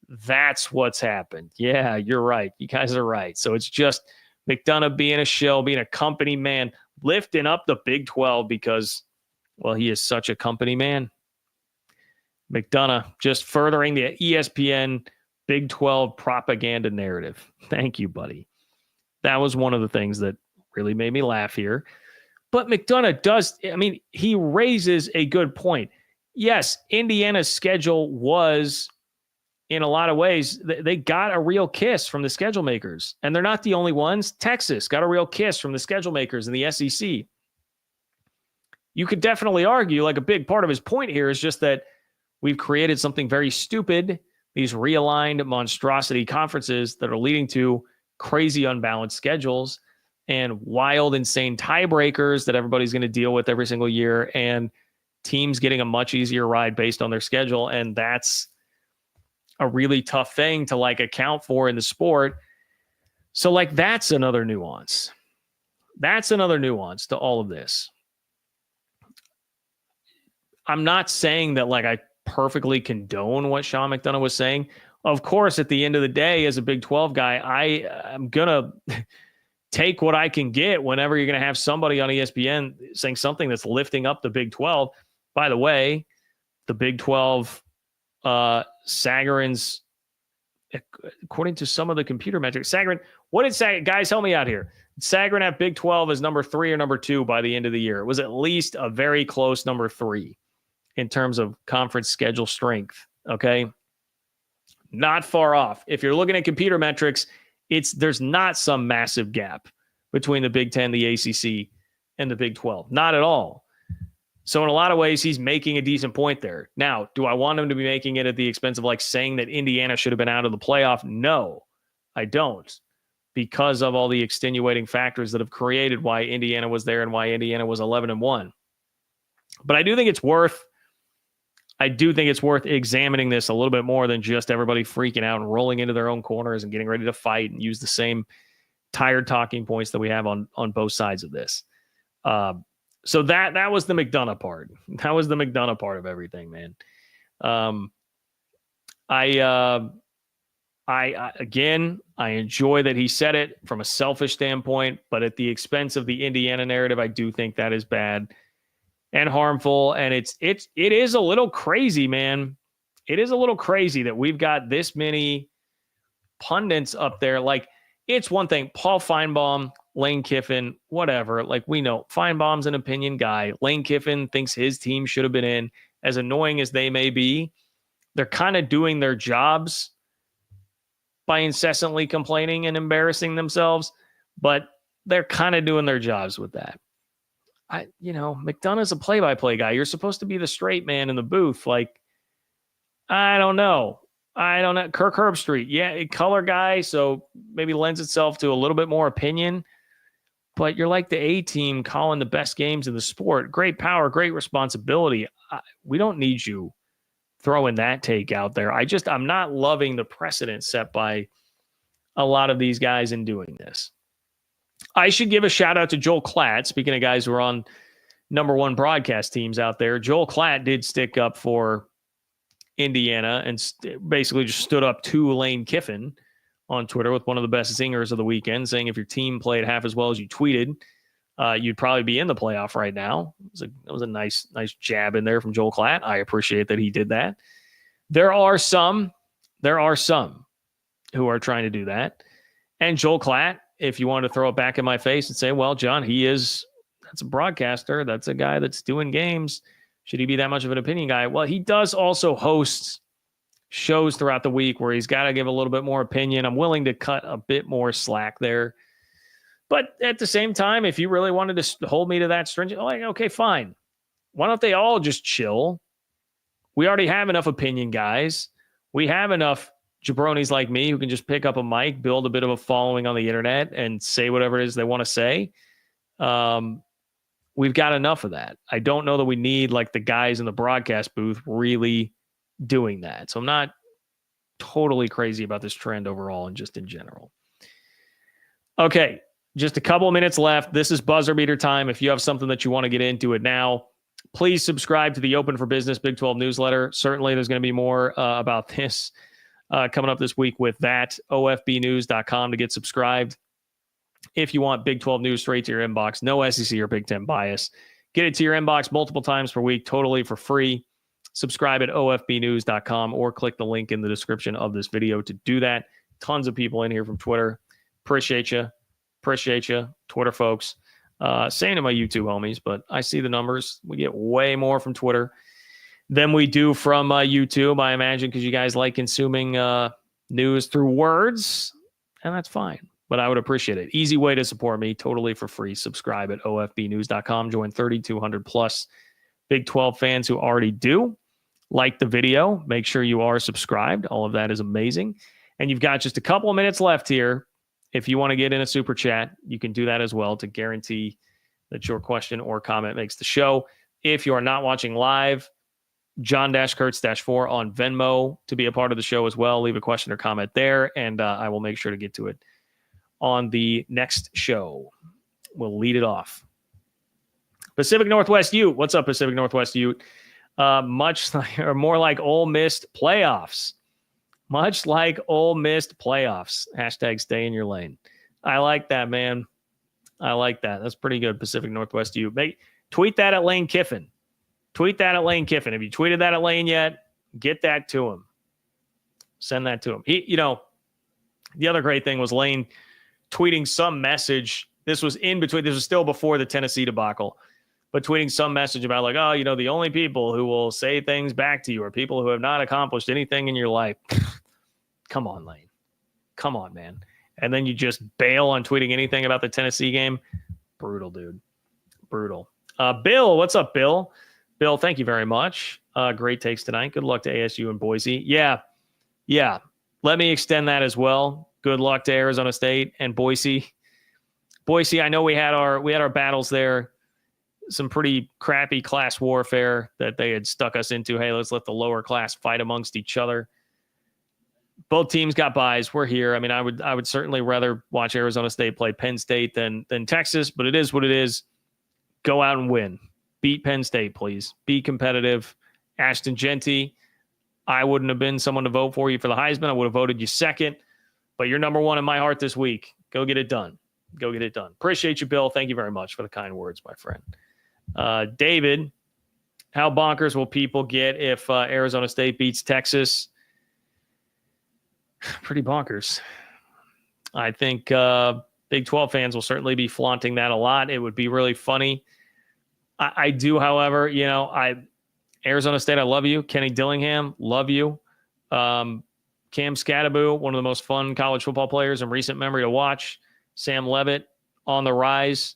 that's what's happened. Yeah, you're right. You guys are right. So it's just McDonough being a shill, being a company man, lifting up the Big 12 because, well, he is such a company man. McDonough just furthering the ESPN Big 12 propaganda narrative. Thank you, buddy. That was one of the things that really made me laugh here. But McDonough does, I mean, he raises a good point. Yes, Indiana's schedule was, in a lot of ways, they got a real kiss from the schedule makers. And they're not the only ones. Texas got a real kiss from the schedule makers in the SEC. You could definitely argue, like, a big part of his point here is just that we've created something very stupid these realigned monstrosity conferences that are leading to crazy unbalanced schedules and wild, insane tiebreakers that everybody's going to deal with every single year, and teams getting a much easier ride based on their schedule. And that's a really tough thing to like account for in the sport. So like, that's another nuance. That's another nuance to all of this. I'm not saying that like I perfectly condone what Sean McDonough was saying. Of course, at the end of the day, as a Big 12 guy, I'm going to take what I can get whenever you're going to have somebody on ESPN saying something that's lifting up the Big 12. By the way, the Big 12, Sagarin's, according to some of the computer metrics, Sagarin, what did Sagarin, guys, help me out here. Sagarin at Big 12 is number 3 or number 2 by the end of the year. It was at least a very close number 3 in terms of conference schedule strength. Okay. Not far off. If you're looking at computer metrics, there's not some massive gap between the Big 10, the ACC, and the Big 12. Not at all. So in a lot of ways, he's making a decent point there. Now, do I want him to be making it at the expense of like saying that Indiana should have been out of the playoff? No, I don't. Because of all the extenuating factors that have created why Indiana was there and why Indiana was 11-1. But I do think it's worth examining this a little bit more than just everybody freaking out and rolling into their own corners and getting ready to fight and use the same tired talking points that we have on both sides of this. So that was the McDonough part. That was the McDonough part of everything, man. I enjoy that he said it from a selfish standpoint, but at the expense of the Indiana narrative, I do think that is bad and harmful. And it is a little crazy, man. It is a little crazy that we've got this many pundits up there. Like, it's one thing, Paul Feinbaum, Lane Kiffin, whatever. Like, we know Feinbaum's an opinion guy. Lane Kiffin thinks his team should have been in. As annoying as they may be, they're kind of doing their jobs by incessantly complaining and embarrassing themselves, but they're kind of doing their jobs with that. McDonough's a play-by-play guy. You're supposed to be the straight man in the booth. Like, I don't know. Kirk Herbstreit, yeah, a color guy, so maybe lends itself to a little bit more opinion, but you're like the A-team calling the best games in the sport. Great power, great responsibility. We don't need you throwing that take out there. I'm not loving the precedent set by a lot of these guys in doing this. I should give a shout out to Joel Klatt. Speaking of guys who are on number one broadcast teams out there, Joel Klatt did stick up for Indiana and basically just stood up to Lane Kiffin on Twitter with one of the best zingers of the weekend, saying if your team played half as well as you tweeted, you'd probably be in the playoff right now. It was a nice jab in there from Joel Klatt. I appreciate that he did that. There are some who are trying to do that. And Joel Klatt, if you want to throw it back in my face and say, well, John, that's a broadcaster. That's a guy that's doing games. Should he be that much of an opinion guy? Well, he does also host shows throughout the week where he's got to give a little bit more opinion. I'm willing to cut a bit more slack there. But at the same time, if you really wanted to hold me to that stringent, like, okay, fine. Why don't they all just chill? We already have enough opinion guys. We have enough jabronis like me who can just pick up a mic, build a bit of a following on the internet, and say whatever it is they want to say. We've got enough of that. I don't know that we need like the guys in the broadcast booth really doing that. So I'm not totally crazy about this trend overall and just in general. Okay, just a couple of minutes left. This is buzzer beater time. If you have something that you want to get into it now, please subscribe to the Open for Business Big 12 newsletter. Certainly there's going to be more about this coming up this week with that. ofbnews.com to get subscribed. If you want Big 12 news straight to your inbox, no SEC or Big 10 bias, get it to your inbox multiple times per week, totally for free. Subscribe at ofbnews.com or click the link in the description of this video to do that. Tons of people in here from Twitter. Appreciate you, Twitter folks. Same to my YouTube homies, but I see the numbers. We get way more from Twitter than we do from YouTube, I imagine, because you guys like consuming news through words, and that's fine. But I would appreciate it. Easy way to support me, totally for free. Subscribe at ofbnews.com. Join 3,200 plus Big 12 fans who already do. like the video. Make sure you are subscribed. All of that is amazing. And you've got just a couple of minutes left here. If you want to get in a super chat, you can do that as well to guarantee that your question or comment makes the show. If you are not watching live, John-Kurtz-4 on Venmo to be a part of the show as well. Leave a question or comment there, and I will make sure to get to it on the next show. We'll lead it off. Pacific Northwest Ute. What's up, Pacific Northwest Ute? Much like, or more like Ole Miss playoffs. Much like Ole Miss playoffs. Hashtag stay in your lane. I like that, man. I like that. That's pretty good, Pacific Northwest Ute. Tweet that at Lane Kiffin. Tweet that at Lane Kiffin. Have you tweeted that at Lane yet? Get that to him. Send that to him. The other great thing was Lane tweeting some message. This was in between. This was still before the Tennessee debacle. But tweeting some message about like, oh, the only people who will say things back to you are people who have not accomplished anything in your life. Come on, Lane. Come on, man. And then you just bail on tweeting anything about the Tennessee game. Brutal, dude. Brutal. Bill, what's up, Bill? Bill, thank you very much. Great takes tonight. Good luck to ASU and Boise. Yeah. Let me extend that as well. Good luck to Arizona State and Boise. Boise, I know we had our battles there. Some pretty crappy class warfare that they had stuck us into. Hey, let's let the lower class fight amongst each other. Both teams got buys. We're here. I mean, I would certainly rather watch Arizona State play Penn State than Texas, but it is what it is. Go out and win. Beat Penn State, please. Be competitive. Ashton Genty, I wouldn't have been someone to vote for you for the Heisman. I would have voted you second, but you're number one in my heart this week. Go get it done. Go get it done. Appreciate you, Bill. Thank you very much for the kind words, my friend. David, how bonkers will people get if Arizona State beats Texas? Pretty bonkers. I think Big 12 fans will certainly be flaunting that a lot. It would be really funny. I do, however, Arizona State, I love you. Kenny Dillingham, love you. Cam Scattaboo, one of the most fun college football players in recent memory to watch. Sam Levitt on the rise.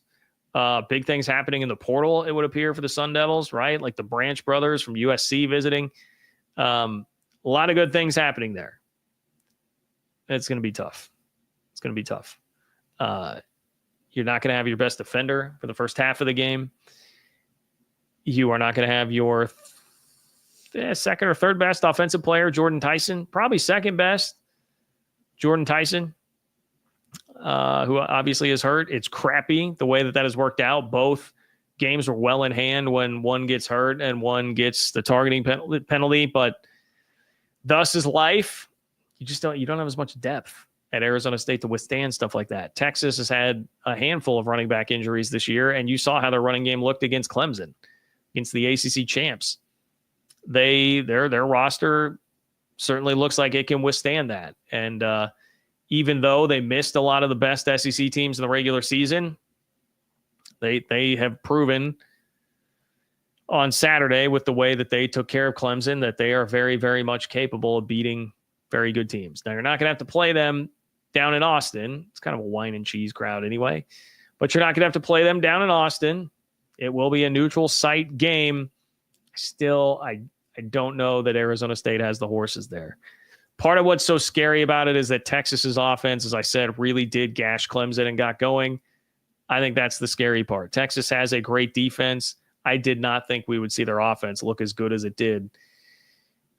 Big things happening in the portal, it would appear, for the Sun Devils, right? Like the Branch brothers from USC visiting. A lot of good things happening there. It's going to be tough. It's going to be tough. You're not going to have your best defender for the first half of the game. You are not going to have your second or third best offensive player, Jordan Tyson. Probably second best, Jordan Tyson. Who obviously is hurt. It's crappy the way that has worked out. Both games were well in hand when one gets hurt and one gets the targeting penalty, but thus is life. You don't have as much depth at Arizona State to withstand stuff like that. Texas has had a handful of running back injuries this year, and you saw how their running game looked against Clemson, against the ACC champs. Their roster certainly looks like it can withstand that. And even though they missed a lot of the best SEC teams in the regular season, they have proven on Saturday with the way that they took care of Clemson that they are very, very much capable of beating very good teams. Now, you're not going to have to play them down in Austin. It's kind of a wine and cheese crowd anyway, but you're not going to have to play them down in Austin. It will be a neutral site game. Still, I don't know that Arizona State has the horses there. Part of what's so scary about it is that Texas's offense, as I said, really did gash Clemson and got going. I think that's the scary part. Texas has a great defense. I did not think we would see their offense look as good as it did,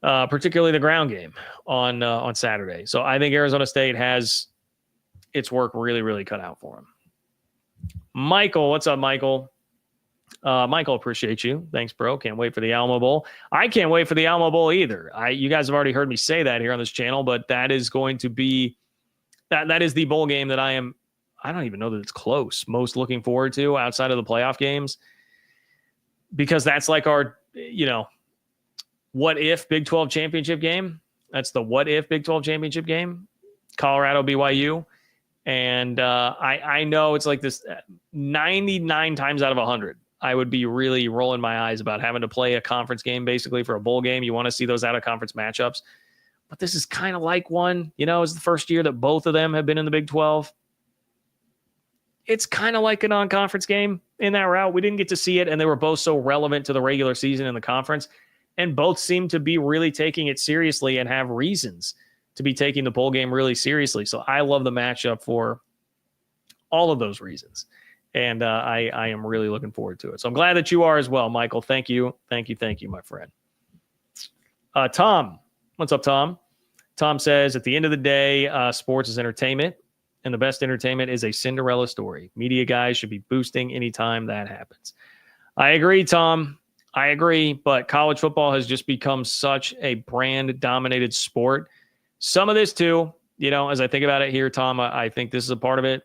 particularly the ground game on Saturday. So I think Arizona State has its work really, really cut out for them. Michael, what's up, Michael? Michael, appreciate you. Thanks, bro. Can't wait for the Alamo Bowl. I can't wait for the Alamo Bowl either. You guys have already heard me say that here on this channel, but that is going to be that is the bowl game that I don't even know that it's close, most looking forward to outside of the playoff games, because that's like our, what if Big 12 championship game. That's the what if Big 12 championship game, Colorado, BYU. And I know it's like this 99 times out of 100. I would be really rolling my eyes about having to play a conference game basically for a bowl game. You want to see those out of conference matchups. But this is kind of like one, it's the first year that both of them have been in the Big 12. It's kind of like a non-conference game in that route. We didn't get to see it, and they were both so relevant to the regular season in the conference. and both seem to be really taking it seriously and have reasons to be taking the bowl game really seriously. So I love the matchup for all of those reasons. And I am really looking forward to it. So I'm glad that you are as well, Michael. Thank you. Thank you. Thank you, my friend. Tom. What's up, Tom? Tom says, at the end of the day, sports is entertainment, and the best entertainment is a Cinderella story. Media guys should be boosting anytime that happens. I agree, Tom. I agree, but college football has just become such a brand-dominated sport. Some of this, too, as I think about it here, Tom, I think this is a part of it.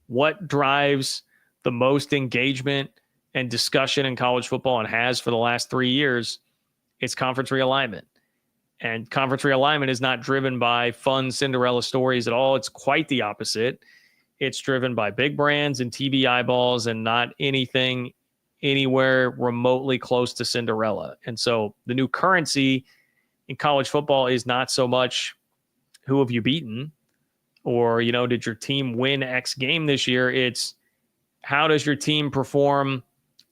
What drives the most engagement and discussion in college football and has for the last 3 years? It's conference realignment. And conference realignment is not driven by fun Cinderella stories at all. It's quite the opposite. It's driven by big brands and TV eyeballs and not anything anywhere remotely close to Cinderella. And so the new currency in college football is not so much who have you beaten or, did your team win X game this year? It's how does your team perform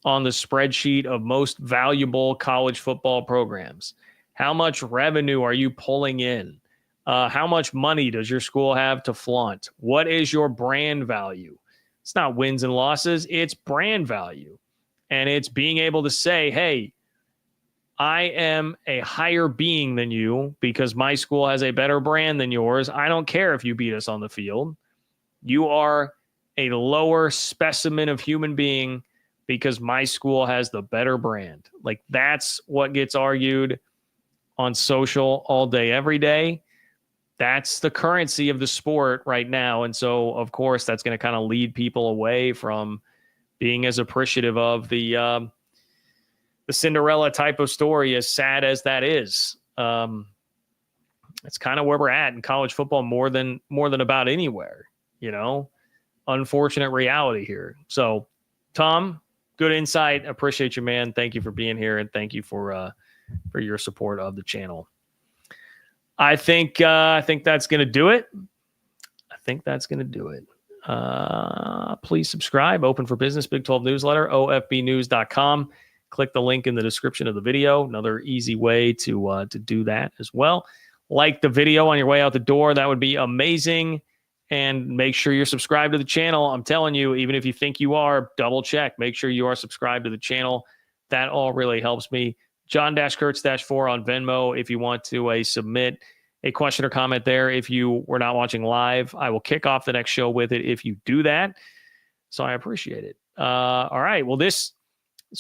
on the spreadsheet of most valuable college football programs? How much revenue are you pulling in? How much money does your school have to flaunt? What is your brand value? It's not wins and losses. It's brand value. And it's being able to say, hey, I am a higher being than you because my school has a better brand than yours. I don't care if you beat us on the field. You are a lower specimen of human being because my school has the better brand. Like, that's what gets argued on social all day, every day. That's the currency of the sport right now. And so, of course, that's going to kind of lead people away from being as appreciative of the Cinderella type of story, as sad as that is. It's kind of where we're at in college football more than about anywhere, unfortunate reality here. So, Tom, good insight. Appreciate you, man. Thank you for being here. And thank you for your support of the channel. I think that's going to do it. Please subscribe. Open for Business, Big 12 newsletter, ofbnews.com. Click the link in the description of the video. Another easy way to do that as well. Like the video on your way out the door. That would be amazing. And make sure you're subscribed to the channel. I'm telling you, even if you think you are, double check. Make sure you are subscribed to the channel. That all really helps me. John-Kurtz-4 on Venmo if you want to submit a question or comment there. If you were not watching live, I will kick off the next show with it if you do that. So I appreciate it. All right. Well, this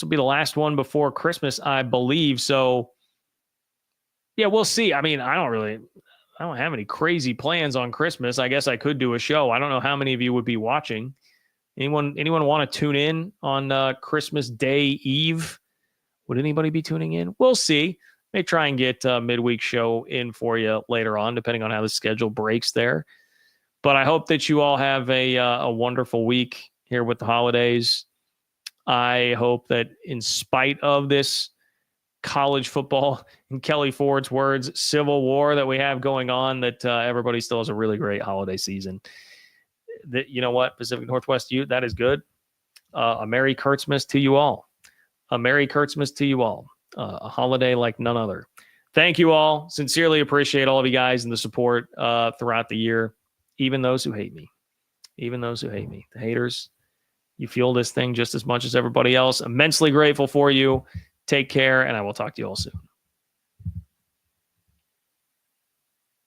will be the last one before Christmas, I believe. So, yeah, we'll see. I mean, I don't have any crazy plans on Christmas. I guess I could do a show. I don't know how many of you would be watching. Anyone want to tune in on Christmas Day Eve? Would anybody be tuning in? We'll see. May try and get a midweek show in for you later on, depending on how the schedule breaks there. But I hope that you all have a wonderful week here with the holidays. I hope that in spite of this college football, in Kelly Ford's words, civil war that we have going on, that everybody still has a really great holiday season. That, you know what, Pacific Northwest Youth, that is good. A Merry Kurtzmas to you all. A Merry Kurtzmas to you all. A holiday like none other. Thank you all. Sincerely appreciate all of you guys and the support throughout the year. Even those who hate me. The haters, you fuel this thing just as much as everybody else. Immensely grateful for you. Take care, and I will talk to you all soon.